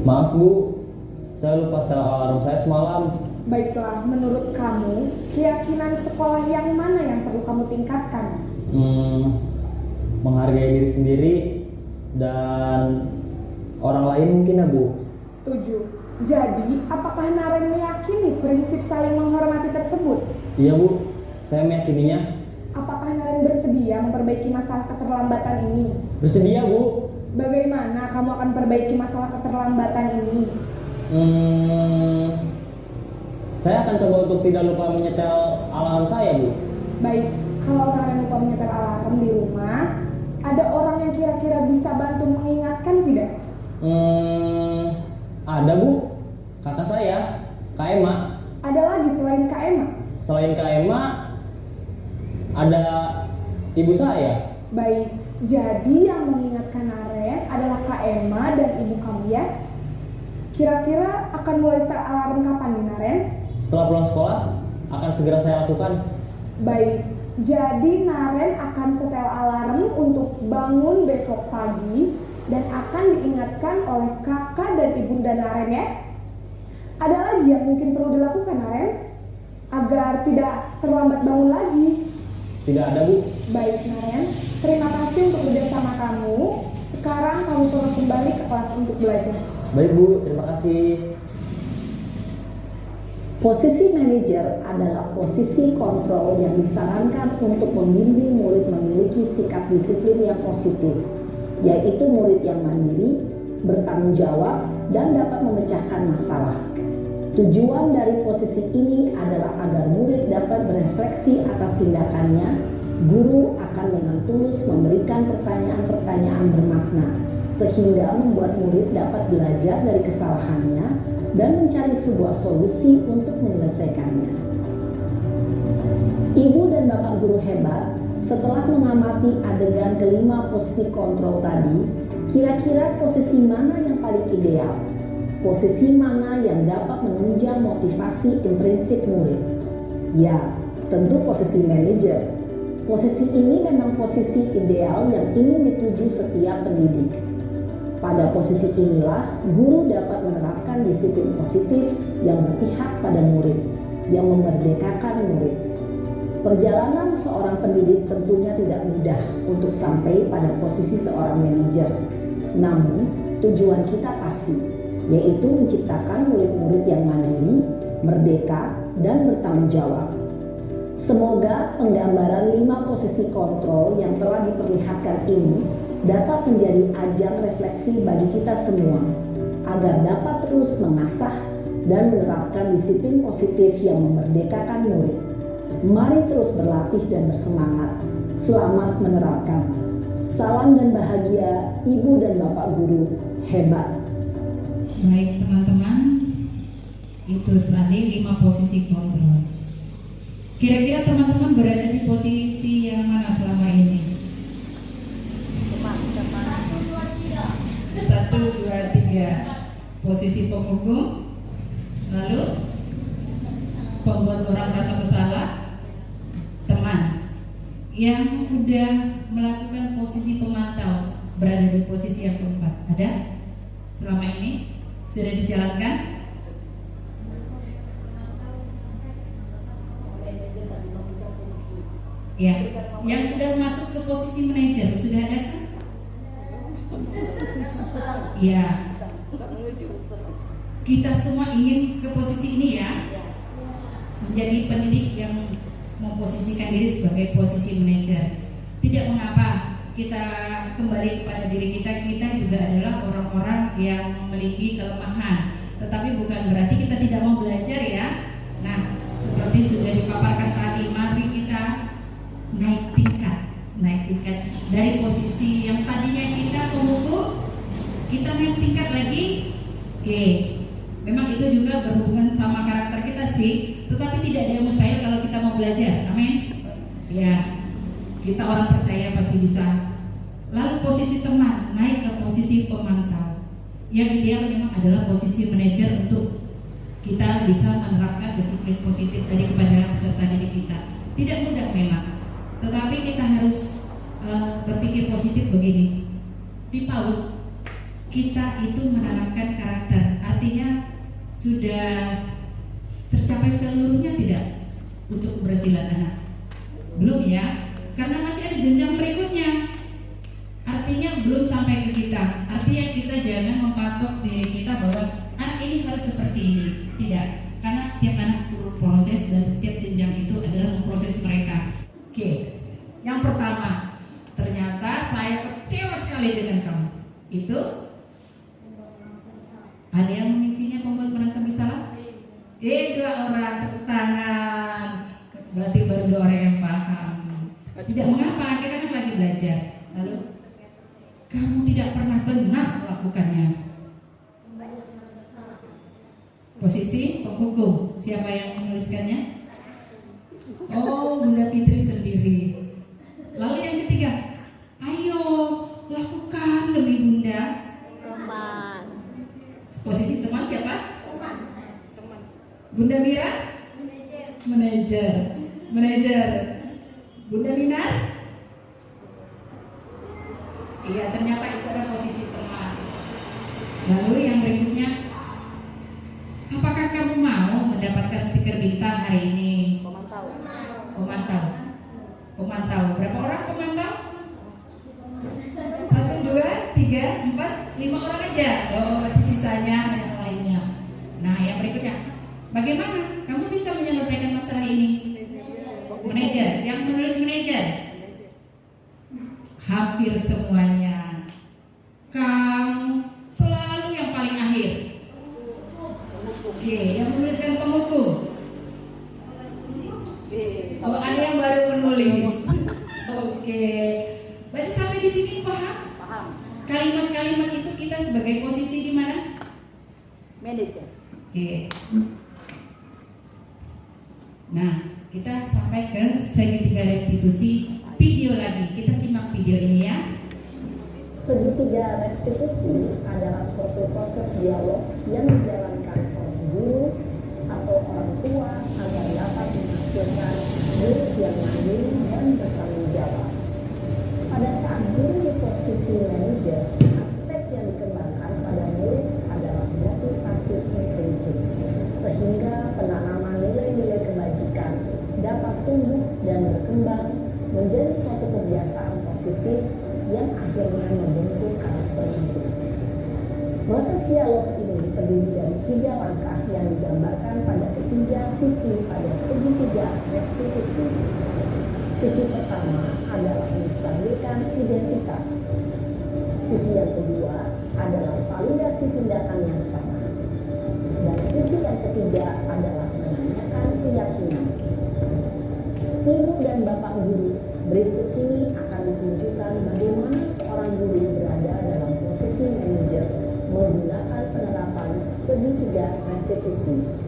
Maaf Bu, saya lupa setel alarm saya semalam. Baiklah, menurut kamu, keyakinan sekolah yang mana yang perlu kamu tingkatkan? Menghargai diri sendiri dan orang lain mungkin ya Bu. Setuju. Jadi, apakah Naren meyakini prinsip saling menghormati tersebut? Iya Bu, saya meyakininya. Apakah Naren bersedia memperbaiki masalah keterlambatan ini? Bersedia Bu. Bagaimana kamu akan perbaiki masalah keterlambatan ini? Saya akan coba untuk tidak lupa menyetel alarm saya Bu. Baik, kalau Naren lupa menyetel alarm di rumah, ada orang yang kira-kira bisa bantu mengingatkan tidak? Ada Bu, kakak saya, Kak Emma. Ada lagi selain Kak Emma? Selain Kak Emma, ada ibu saya. Baik, jadi yang mengingatkan Naren adalah Kak Emma dan ibu kamu ya? Kira-kira akan mulai setel alarm kapan nih Naren? Setelah pulang sekolah, akan segera saya lakukan. Baik, jadi Naren akan setel alarm untuk bangun besok pagi dan akan diingatkan oleh kakak dan ibunda Naren ya. Ada lagi yang mungkin perlu dilakukan Naren agar tidak terlambat bangun lagi? Tidak ada Bu. Baik Naren, terima kasih untuk kerjasama kamu. Sekarang kamu perlu kembali ke kelas untuk belajar. Baik Bu, terima kasih. Posisi manajer adalah posisi kontrol yang disarankan untuk membimbing murid memiliki sikap disiplin yang positif, yaitu murid yang mandiri, bertanggung jawab, dan dapat memecahkan masalah. Tujuan dari posisi ini adalah agar murid dapat berefleksi atas tindakannya. Guru akan dengan tulus memberikan pertanyaan-pertanyaan bermakna, sehingga membuat murid dapat belajar dari kesalahannya dan mencari sebuah solusi untuk menyelesaikannya. Ibu dan Bapak guru hebat, setelah mengamati adegan kelima posisi kontrol tadi, kira-kira posisi mana yang paling ideal? Posisi mana yang dapat menunjang motivasi intrinsik murid? Ya, tentu posisi manajer. Posisi ini memang posisi ideal yang ingin dituju setiap pendidik. Pada posisi inilah, guru dapat menerapkan disiplin positif yang berpihak pada murid, yang memerdekakan murid. Perjalanan seorang pendidik tentunya tidak mudah untuk sampai pada posisi seorang manajer. Namun, tujuan kita pasti, yaitu menciptakan murid-murid yang mandiri, merdeka, dan bertanggung jawab. Semoga penggambaran 5 posisi kontrol yang telah diperlihatkan ini dapat menjadi ajang refleksi bagi kita semua, agar dapat terus mengasah dan menerapkan disiplin positif yang memerdekakan murid. Mari terus berlatih dan bersemangat. Selamat menerapkan. Salam dan bahagia Ibu dan Bapak guru hebat. Baik teman-teman, itu tadi 5 posisi kontrol. Kira-kira teman-teman berada di posisi yang mana selama ini? 1, 2, 3. Posisi penghukum, lalu pembuat orang merasa bersalah, teman yang udah melakukan posisi pemantau berada di posisi yang keempat. Ada? Selama ini sudah dijalankan? Ya, yang sudah masuk ke posisi manajer sudah ada kan? Ya, kita semua ingin ke posisi ini ya, menjadi pendidik yang memposisikan diri sebagai posisi manajer. Tidak mengapa kita kembali kepada diri kita, kita juga adalah orang-orang yang memiliki kelemahan. Tetapi bukan berarti kita tidak mau belajar ya. Nah, seperti sudah dipaparkan tadi, mari kita naik tingkat dari posisi yang tadinya kita pemukul, kita naik tingkat lagi. Oke, memang itu juga berhubungan sama karakter kita sih, tetapi tidak ada yang mustahil kalau kita mau belajar. Amin. Ya, kita orang percaya pasti bisa. Lalu posisi teman, naik ke posisi pemantau. Yang ideal memang adalah posisi manajer untuk kita bisa menerapkan disiplin positif tadi kepada peserta didik kita. Tidak mudah memang, tetapi kita harus berpikir positif begini. Di PAUD kita itu menanamkan karakter. Artinya sudah tercapai seluruhnya tidak untuk keberhasilan anak? Belum ya, karena masih ada jenjang berikutnya. Artinya belum sampai ke kita. Artinya kita jangan mempatok diri kita bahwa anak ini harus seperti ini. Tidak, karena setiap anak proses dan setiap jenjang itu adalah memproses mereka. Oke, yang pertama, ternyata saya kecewa sekali dengan kamu. Itu ada yang mengisinya membuat merasa bersalah? Dua orang, tepuk tangan. Berarti baru 2 orang yang paham. Tidak mengapa, kita kan lagi belajar. Lalu kamu tidak pernah benar melakukannya. Posisi penghukum, siapa yang menuliskannya? Oh, Bunda Fitri sendiri. Lalu yang ketiga, ayo lakukan demi Bunda. Teman. Posisi teman siapa? Bunda Mira? Manajer. Bunda Minar? Iya, ternyata itu adalah posisi teman. Lalu yang berikutnya, apakah kamu mau mendapatkan stiker bintang hari ini? Pemantau. Berapa orang pemantau? 1, 2, 3, 4, 5 orang aja. Oh, berarti sisanya yang lainnya. Nah, yang berikutnya, bagaimana kamu bisa menyelesaikan masalah ini? Manajer. Yang menulis manajer? Hampir semuanya. Kamu selalu yang paling akhir. Oke, yang menuliskan penghukum. Oh, ada yang baru menulis. Oke. Berarti sampai di sini paham? Kalimat-kalimat itu kita sebagai posisi di mana? Manajer. Oke. Nah, kita sampai ke segitiga restitusi video lagi. Kita simak video ini ya. Segitiga restitusi adalah suatu proses dialog yang dijalankan oleh guru atau orang tua agar dapat menghasilkan murid yang mandiri dan bertanggung jawab. Pada saat guru di posisi manajer, aspek yang dikembangkan pada murid adalah motivasi intrinsik, sehingga penanaman nilai-nilai kebajikan dapat tumbuh dan berkembang menjadi suatu kebiasaan positif yang akhirnya membentuk karakter hidup. Proses dialog ini terdiri dari 3 langkah yang digambarkan pada ketiga sisi pada segitiga restitusi. Sisi pertama adalah menstabilkan identitas. Sisi yang kedua adalah validasi tindakan yang sama. Dan sisi yang ketiga adalah menanyakan keyakinan. Ibu dan Bapak guru, berikut ini akan ditunjukkan bagaimana seorang guru berada dalam posisi manajer menggunakan penerapan segitiga restitusi.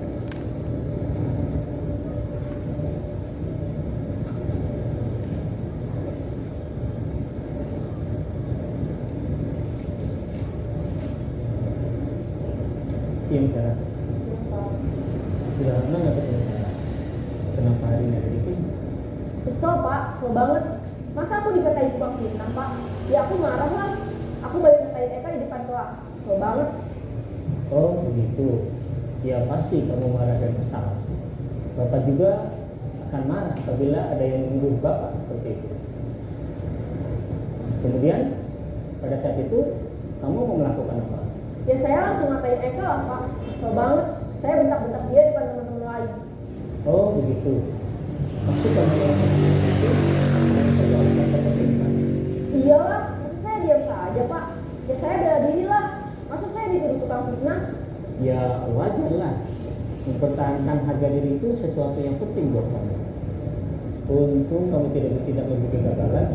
Iya, Sarah. Sudah lama nggak ketemu Sarah? Kenapa hari ini ada di sini? Kesel Pak, kesel banget. Masa aku dikatain tukang fitnah Pak? Ya aku marah lah. Aku balik ngatain Eka di depan kelas. Kesel banget. Oh begitu. Ya pasti kamu marah dan kesal. Bapak juga akan marah apabila ada yang menuduh Bapak seperti itu. Kemudian pada saat itu kamu mau melakukan apa? Ya saya langsung ngatain Eka lah Pak. Kesel banget. Saya bentak-bentak dia depan teman-teman lain. Oh begitu. Pasti kamu yang itu perjuangan kepentingan. Iyalah, masa saya diam saja Pak? Ya saya bela diri lah. Masa saya dituduh tukang fitnah? Ya wajar lah. Mempertahankan harga diri itu sesuatu yang penting buat kamu. Untung kamu tidak membuat kegagalan,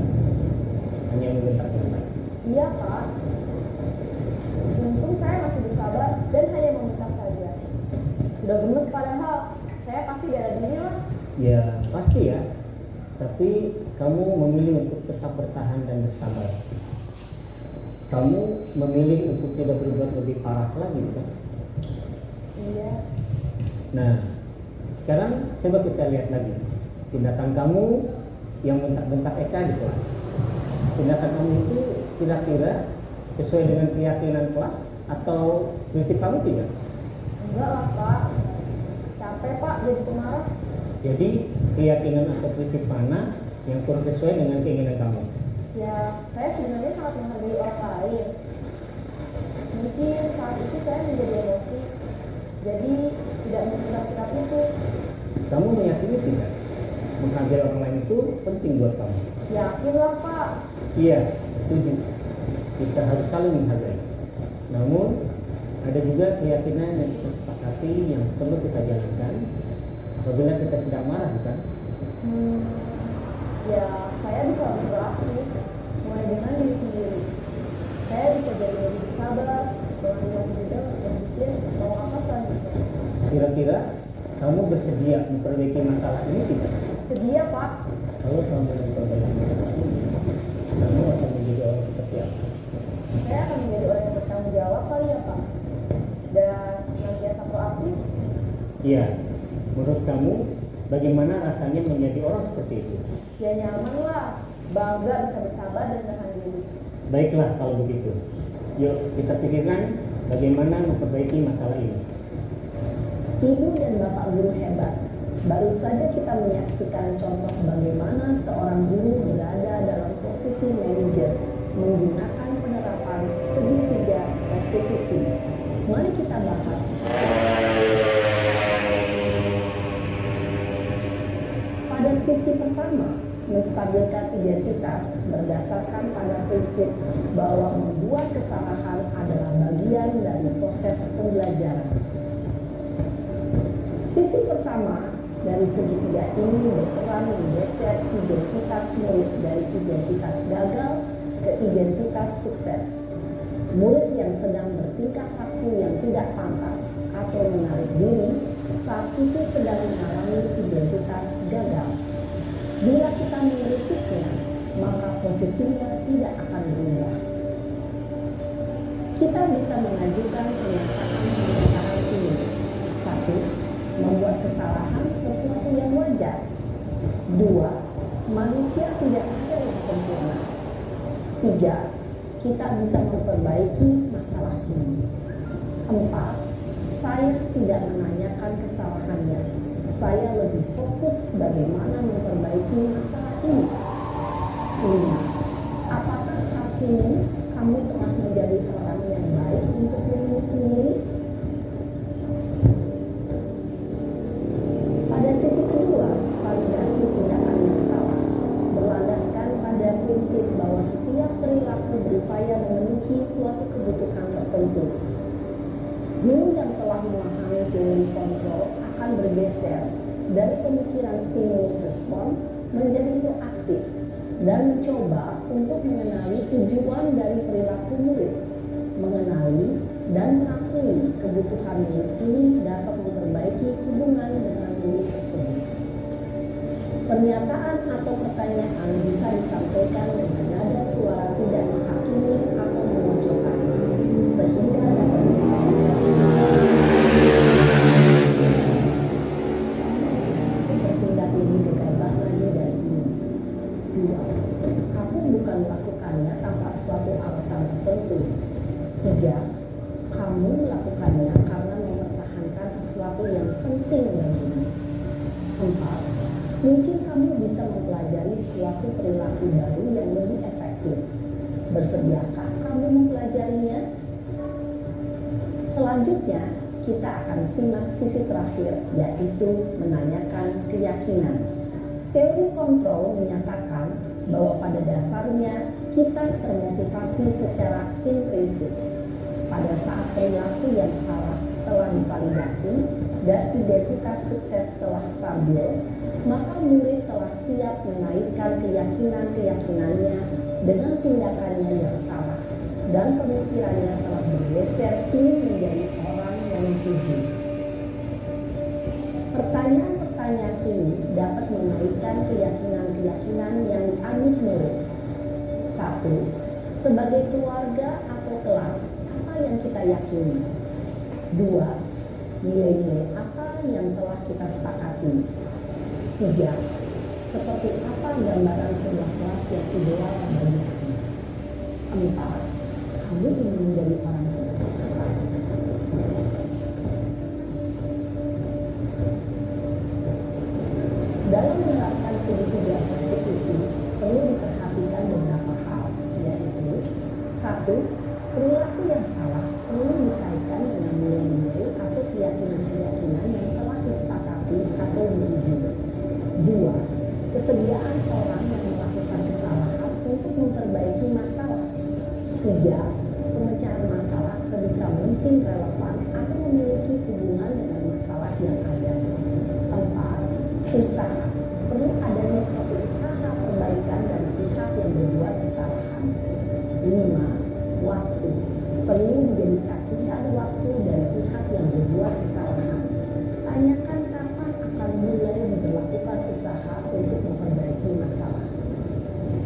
hanya membentak yang lain. Iya Pak. Untung saya masih bersabar dan hanya membentak saja. Sudah gemes padahal, saya pasti bela diri lah. Ya pasti ya. Tapi kamu memilih untuk tetap bertahan dan bersabar. Kamu memilih untuk tidak berbuat lebih parah lagi kan? Iya. Nah, sekarang coba kita lihat lagi tindakan kamu yang bentak-bentak Eka di kelas. Tindakan kamu itu kira-kira sesuai dengan keyakinan kelas atau prinsip kamu tidak? Enggak lah Pak, capek Pak jadi pemarah. Jadi keyakinan atau prinsip mana yang kurang sesuai dengan keinginan kamu? Ya, saya sebenarnya sangat menghargai orang lain. Mungkin saat itu saya menjadi emosi, jadi tidak menentukan sikap itu. Kamu meyakini tidak menghargai orang lain itu penting buat kamu? Yakin lah Pak. Iya, setuju. Kita harus saling menghargai. Namun ada juga keyakinan yang kita sepakati yang perlu kita jalankan apabila kita sedang marah, bukan? Ya, saya bisa beraktif mulai dengan diri sendiri. Saya bisa jadi lebih sabar, berani juga berpikir mau apa selanjutnya. Kira-kira kamu bersedia memperbaiki masalah ini tidak? Sedia Pak. Kalau sampai memperbaiki masalah ini, kamu akan menjadi orang seperti apa? Saya akan menjadi orang yang bertanggung jawab kali ya Pak. Dan senantiasa proaktif. Iya, menurut kamu bagaimana rasanya menjadi orang seperti itu? Ya nyaman lah, bangga bisa bersabar dan tahan diri. Baiklah kalau begitu. Yuk kita pikirkan bagaimana memperbaiki masalah ini. Ibu dan Bapak guru hebat, baru saja kita menyaksikan contoh bagaimana seorang guru berada dalam posisi manajer menggunakan penerapan segitiga restitusi. Mari kita bahas. Pada sisi pertama, menstabilkan identitas berdasarkan pada prinsip bahwa membuat kesalahan adalah bagian dari proses pembelajaran. Sisi pertama dari segitiga ini berperan menggeser identitas murid dari identitas gagal ke identitas sukses. Murid yang sedang bertingkah laku yang tidak pantas atau menarik diri saat itu sedang mengalami identitas gagal. Bila kita mengkritiknya, maka posisinya tidak akan berubah. Kita bisa mengajukan pernyataan ini. 1. Membuat kesalahan sesuatu yang wajar. 2. Manusia tidak ada yang sempurna. 3. Kita bisa memperbaiki masalah ini. 4. Saya tidak menanyakan kesalahannya. Saya lebih fokus bagaimana memperbaiki masalah ini. 5. Apakah saat ini kamu telah menjadi orang yang baik untuk dirimu sendiri? Pada sisi kedua, validasi tindakan yang salah berlandaskan pada prinsip bahwa setiap perilaku berupaya memenuhi suatu kebutuhan tertentu. Guru yang telah memahami teori kontrol akan bergeser dari pemikiran stimulus respon menjadi proaktif dan mencoba untuk mengenali tujuan dari perilaku murid, mengenali dan mengakui kebutuhan murid ini dapat memperbaiki hubungan dengan murid tersebut. Pernyataan atau pertanyaan bisa disampaikan dengan nada suara tidak menghakimi atau memojokkan, sehingga dapat bertindak lebih gegabah lagi dari ini. 2. Kamu bukan melakukannya tanpa suatu alasan tertentu. 3. Kamu melakukannya karena mempertahankan sesuatu yang penting bagimu. 4. Mungkin kamu bisa mempelajari suatu perilaku baru yang lebih efektif. Bersediakah kamu mempelajarinya? Selanjutnya, kita akan simak sisi terakhir, yaitu menanyakan keyakinan. Teori kontrol menyatakan bahwa pada dasarnya kita termotivasi secara intrinsik. Pada saat perilaku yang salah telah divalidasi dan identitas sukses telah stabil, maka murid telah siap menaikkan keyakinan-keyakinannya dengan tindakannya yang salah dan pemikirannya telah bergeser ingin menjadi orang yang tuju. Pertanyaan-pertanyaan ini dapat menaikkan keyakinan-keyakinan yang dianut murid. 1. Sebagai keluarga atau kelas, apa yang kita yakini? 2. Nilai-nilai apa yang telah kita sepakati? 3. Seperti apa gambaran sebuah kelas yang ideal bagi kami? 4. kamu ingin menjadi orang seperti apa? Dalam menerapkan segitiga restitusi perlu diperhatikan beberapa hal, yaitu 1. Perilaku yang salah perlu dikaitkan dengan nilai-nilai atau keyakinan-keyakinan yang telah disepakati atau diuji. 2. Kesediaan orang yang melakukan kesalahan untuk memperbaiki masalah. 3. Pemecahan masalah sebisa mungkin relevan atau memiliki hubungan dengan masalah yang ada. 4. Usaha. Perlu adanya suatu usaha perbaikan dari pihak yang berbuat kesalahan. 5. Waktu. Perlu didedikasikan waktu dari pihak yang berbuat kesalahan. Tanyakan kapan akan mulai diberlakukan usaha untuk memperbaiki masalah.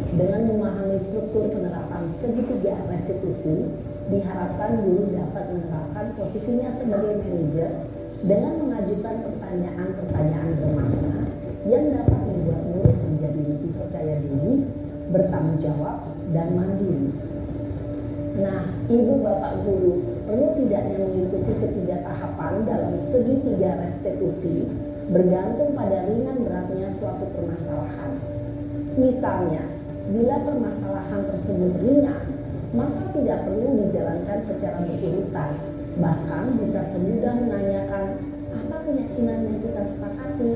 Dengan memahami struktur penerapan segitiga restitusi, diharapkan guru dapat menerapkan posisinya sebagai manajer dengan mengajukan pertanyaan-pertanyaan bermakna yang dapat membuat murid menjadi lebih percaya diri, bertanggung jawab, dan mandiri. Nah, Ibu Bapak Guru perlu tidaknya mengikuti ketiga tahapan dalam segitiga restitusi bergantung pada ringan beratnya suatu permasalahan. Misalnya, bila permasalahan tersebut ringan, maka tidak perlu dijalankan secara berurutan. Bahkan bisa semudah menanyakan apa keyakinan yang kita sepakati.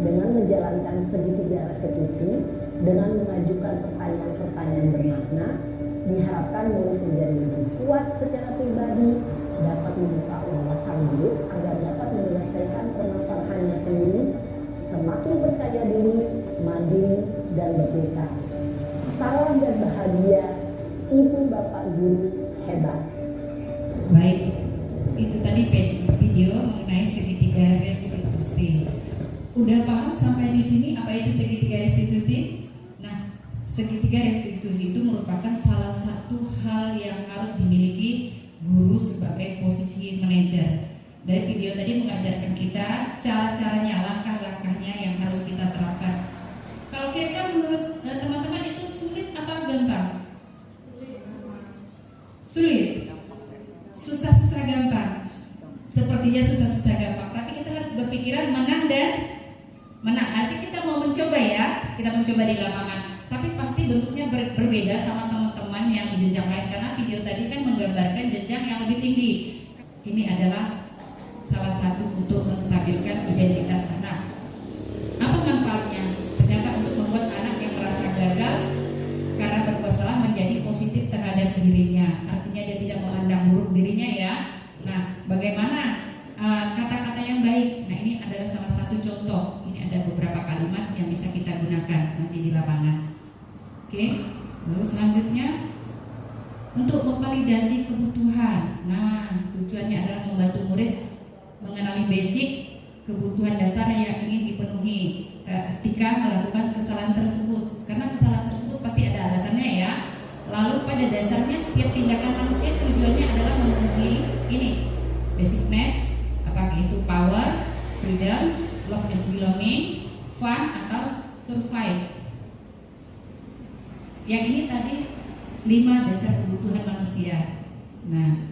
Dengan menjalankan segitiga restitusi, dengan mengajukan pertanyaan-pertanyaan bermakna, diharapkan murid menjadi lebih kuat secara pribadi, dapat membuka wawasan hidup agar dapat menyelesaikan permasalahannya sendiri, semakin percaya diri, mandiri, dan merdeka. Salam dan bahagia, Ibu Bapak Guru hebat. Baik, itu tadi video mengenai segitiga restitusi. Udah paham sampai di sini apa itu segitiga restitusi? Nah, segitiga restitusi itu merupakan salah satu hal yang harus dimiliki guru sebagai posisi manajer. Dari video tadi mengajarkan kita cara-caranya, langkah-langkahnya yang harus kita terapkan. Kalau kira-kira menurut teman-teman itu sulit apa gampang? Sulit. Susah-susah gampang. Sepertinya susah-susah gampang. Tapi kita harus berpikiran menang dan menang. Nanti kita mau mencoba ya. Kita mencoba di lapangan. Tapi pasti bentuknya berbeda sama teman-teman yang jenjang lain. Karena video tadi kan menggambarkan jenjang yang lebih tinggi. Ini adalah salah satu untuk menstabilkan identitas anak. Apa manfaatnya? Ternyata untuk membuat anak yang merasa gagal karena berbuat salah menjadi positif terhadap dirinya. Artinya dia tidak memandang buruk dirinya ya. Nah, bagaimana kata-kata yang baik? Nah, ini adalah salah satu contoh. Ini ada beberapa kalimat yang bisa kita gunakan nanti di lapangan. Oke. Lalu selanjutnya untuk memvalidasi kebutuhan. Nah, tujuannya adalah membantu murid mengenali basic kebutuhan dasar yang ingin dipenuhi ketika melakukan kesalahan tersebut. Karena kesalahan tersebut pasti ada alasannya ya. Lalu pada dasarnya setiap tindakan manusia tujuannya adalah memenuhi ini basic needs, apakah itu power, freedom, love and belonging, fun atau survive. Yang ini tadi 5 dasar kebutuhan manusia. Nah,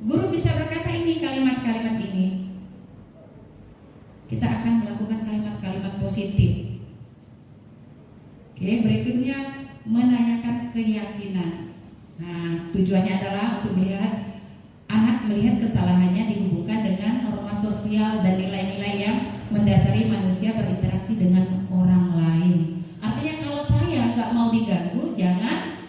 guru bisa berkata ini kalimat-kalimat ini. Kita akan melakukan kalimat-kalimat positif. Oke, berikutnya menanyakan keyakinan. Nah, tujuannya adalah untuk anak melihat kesalahannya dihubungkan dengan norma sosial dan nilai-nilai yang mendasari manusia berinteraksi dengan orang lain. Artinya kalau saya nggak mau diganggu, jangan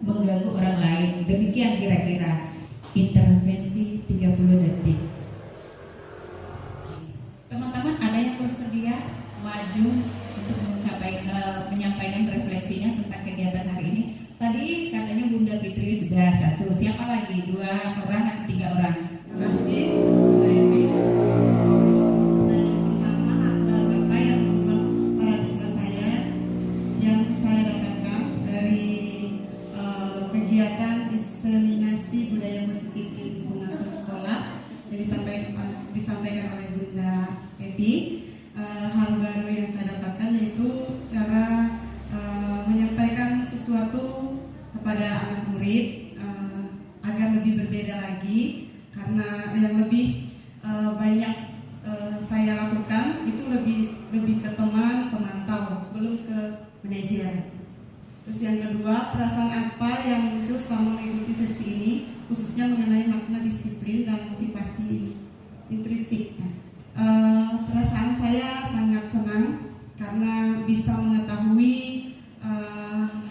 mengganggu orang lain. Demikian kira-kira. Intervensi 30 detik. Teman-teman ada yang bersedia maju untuk menyampaikan refleksinya tentang kegiatan hari ini? Tadi katanya Bunda Fitri sudah 1. Siapa lagi? 2 orang atau 3 orang? Terima kasih. Pertanyaan pertama adalah apa yang merupakan paradigma saya yang saya dapatkan dari kegiatan diseminasi budaya positif di lingkungan sekolah yang disampaikan oleh Bunda Epi. Hal baru yang saya dapatkan yaitu cara menyampaikan sesuatu kepada anak muda murid agar lebih berbeda lagi, karena yang lebih banyak saya lakukan itu lebih ke teman pemantau, belum ke manajer. Terus yang kedua, perasaan apa yang muncul selama mengikuti sesi ini, khususnya mengenai makna disiplin dan motivasi intrinsik. Perasaan saya sangat senang karena bisa mengetahui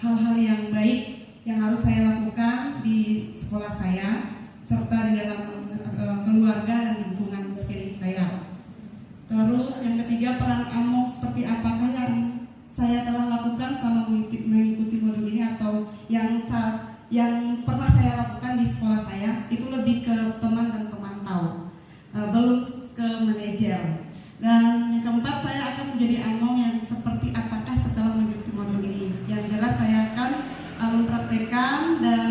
hal-hal yang baik yang harus saya lakukan di sekolah saya, serta di dalam keluarga dan lingkungan sekeliling saya. Terus yang ketiga, peran AMO seperti apakah yang saya telah lakukan selama mengikuti modul ini, atau yang pernah saya lakukan di sekolah saya, itu lebih ke teman dan pemantau, belum ke manajer. Dan yang keempat, saya akan menjadi AMO yang seperti apakah setelah mengikuti modul ini. Yang jelas saya akan mempraktekkan dan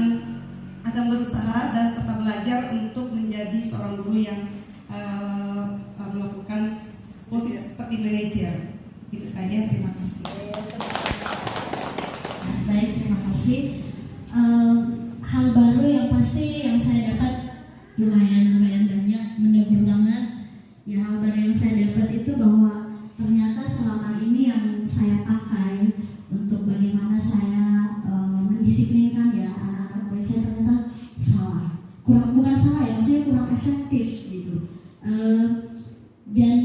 akan berusaha dan serta belajar untuk menjadi seorang guru yang melakukan posisi seperti manajer. Itu saja, terima kasih. Baik, terima kasih. Hal baru yang pasti yang saya dapat lumayan banyak, menegur banget. Ya, hal baru yang saya dapat itu bahwa ternyata selama ini yang saya pakai untuk bagaimana saya mendisiplinkan ya anak-anak murid saya ternyata salah. Bukan salah ya, maksudnya kurang efektif gitu. Dan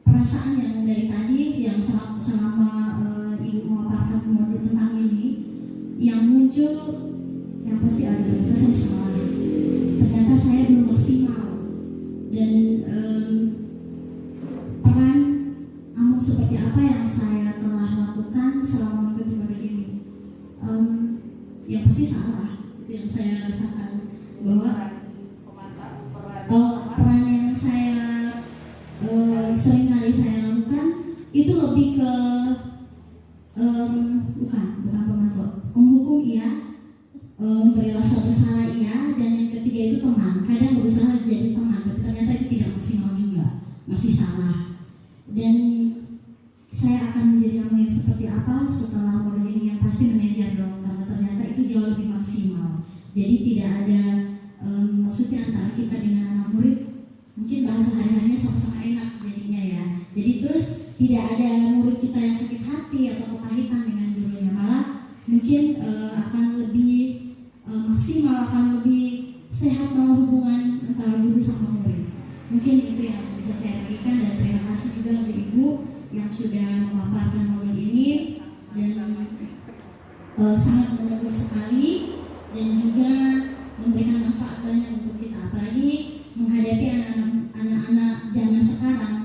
perasaan yang dari tadi yang selama Ibu memaparkan modul tentang ini, yang muncul yang pasti ada perasaan salah. Ternyata saya belum maksimal, dan peran AMO seperti apa yang saya telah lakukan selama mengikuti modul ini, yang pasti salah. Itu yang saya rasakan, bahwa peran yang saya sering kali saya lakukan itu lebih ke bukan pemantau, menghukum iya, memberi rasa bersalah iya, dan yang ketiga itu teman. Kadang berusaha jadi teman, tapi ternyata itu tidak maksimal juga, masih salah. Dan saya akan menjadi AMO yang seperti apa setelah modul ini, yang pasti manajer dong, karena ternyata itu jauh lebih maksimal. Jadi tidak ada maksudnya antara kita dengan anak murid, mungkin bahasa hari-harinya sama-sama enak jadinya ya. Jadi terus tidak ada murid kita yang sakit hati atau kepahitan dengan gurunya, malah mungkin akan lebih maksimal, akan lebih sehat malah hubungan antara guru sama murid. Mungkin itu yang bisa saya berikan, dan terima kasih juga untuk Ibu yang sudah memaparkan modul ini, dan sangat menegur sekali dan juga memberikan manfaat banyak untuk kita, apalagi menghadapi anak-anak zaman sekarang.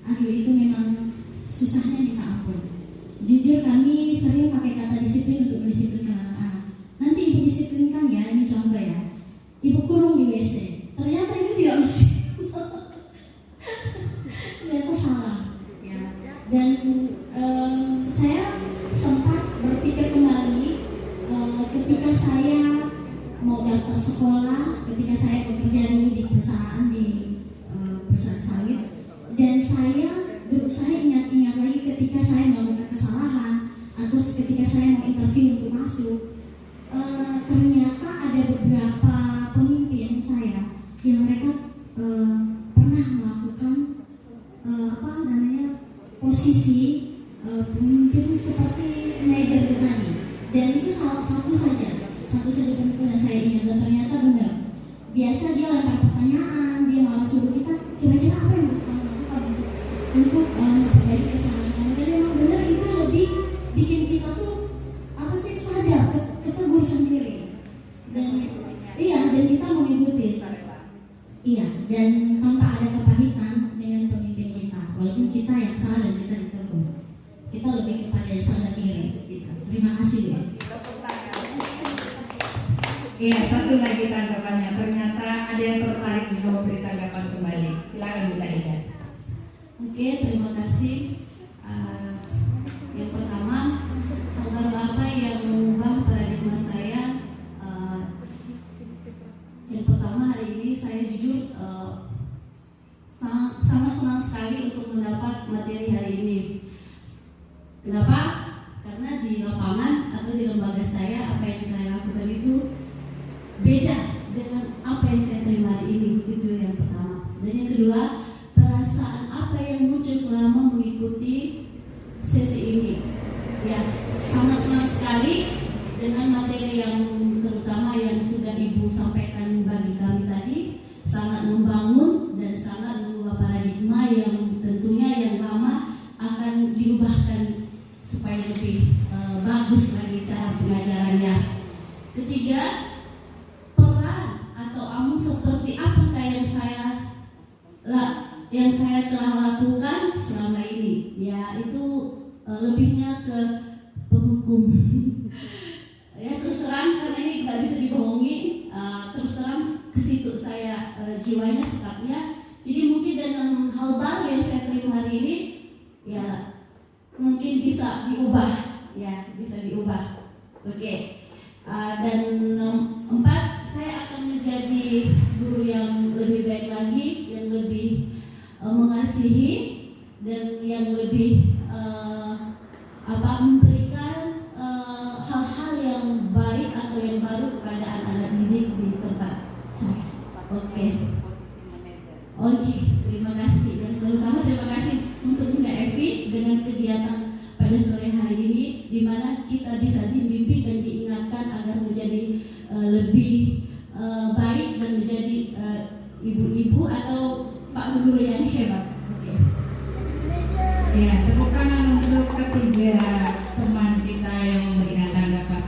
Aduh, itu memang susahnya minta ampun. Jujur kami sering pakai kata disiplin untuk mendisiplinkan anak-anak. Nanti Ibu disiplinkan ya, ini contoh ya, Ibu kurung di WC. Ternyata itu tidak maksimal. Ternyata salah ya. Dan saya sempat berpikir kembali ketika saya mau daftar sekolah, ketika saya bekerja dulu di perusahaan sawit, dan saya berusaha ingat-ingat lagi ketika saya melakukan kesalahan atau ketika saya mau interview untuk masuk, ternyata ada beberapa pemimpin saya yang mereka pernah melakukan posisi pemimpin seperti manajer petani, dan itu salah satu saja pemimpin yang saya ingat, dan ternyata benar. Biasa dia lempar pertanyaan, dia malah suruh kita kira-kira apa yang harus kamu lakukan untuk memperbaiki kesalahan kamu, dan memang benar itu lebih bikin kita tuh sadar, ketegur sendiri, dan dan kita mengikuti, dan tanpa ada kepahitan dengan pemimpin kita, walaupun kita yang salah dan kita ditegur, kita lebih kepada sadar diri gitu. Terima kasih ya. Iya, satu lagi tanggapannya. Ternyata ada yang tertarik juga memberi tanggapan kembali. Silakan Bu Taida. Oke, terima kasih. Yang pertama, hal baru apa yang mengubah paradigma saya? Yang pertama, hari ini saya jujur sangat senang sekali untuk mendapat materi hari ini. Kenapa? Karena di lapangan atau di lembaga saya, apa yang saya lakukan itu yang terutama yang sudah Ibu sampaikan bagi kami tadi sangat membangun dan sangat mengubah paradigma yang tentunya yang lama akan diubahkan supaya lebih bagus lagi cara pengajarannya. Ketiga, peran atau amun seperti apakah yang saya telah lakukan selama ini, ya itu lebihnya ke penghukum. Ya terus terang karena ini nggak bisa dibohongi, terus terang ke situ saya jiwanya sikapnya. Jadi mungkin dengan hal baru yang saya terima hari ini, ya mungkin bisa diubah, ya bisa diubah. Oke. Dan 4, saya akan menjadi guru yang lebih baik lagi, yang lebih mengasihi dan yang lebih memberikan hal-hal yang baik atau yang baru kepada anak-anak didik di tempat saya. Oke, terima kasih dan terutama terima kasih untuk Bunda Evi dengan kegiatan pada sore hari ini, di mana kita bisa dibimbing dan diingatkan agar menjadi lebih baik dan menjadi ibu-ibu atau Pak Guru yang hebat. Oke. Ya, tepuk tangan untuk ketiga teman kita yang memberikan tanggapan.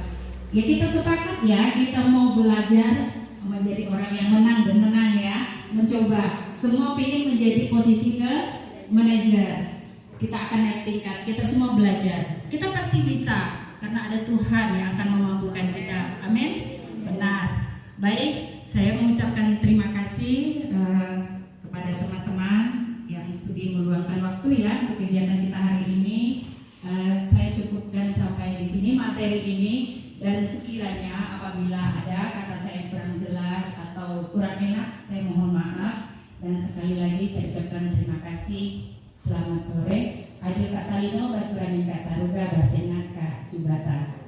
Ya kita sepakat ya, kita mau belajar menjadi orang yang menang dan menang ya, mencoba. Semua ingin menjadi posisi ke manajer. Kita akan naik tingkat, kita semua belajar. Kita pasti bisa, karena ada Tuhan yang akan memampukan kita. Amin. Benar. Baik, saya mengucapkan terima kasih kepada teman-teman yang sudi meluangkan waktu ya untuk kegiatan kita hari ini. Saya cukupkan sampai di sini materi ini, dan sekiranya apabila ada kata saya kurang jelas atau kurang enak, saya mohon maaf. Dan sekali lagi saya ucapkan terima kasih. Selamat sore. Adil Kak Talino, Bacuranin Kak Saruga, Basengat Kak Jubata.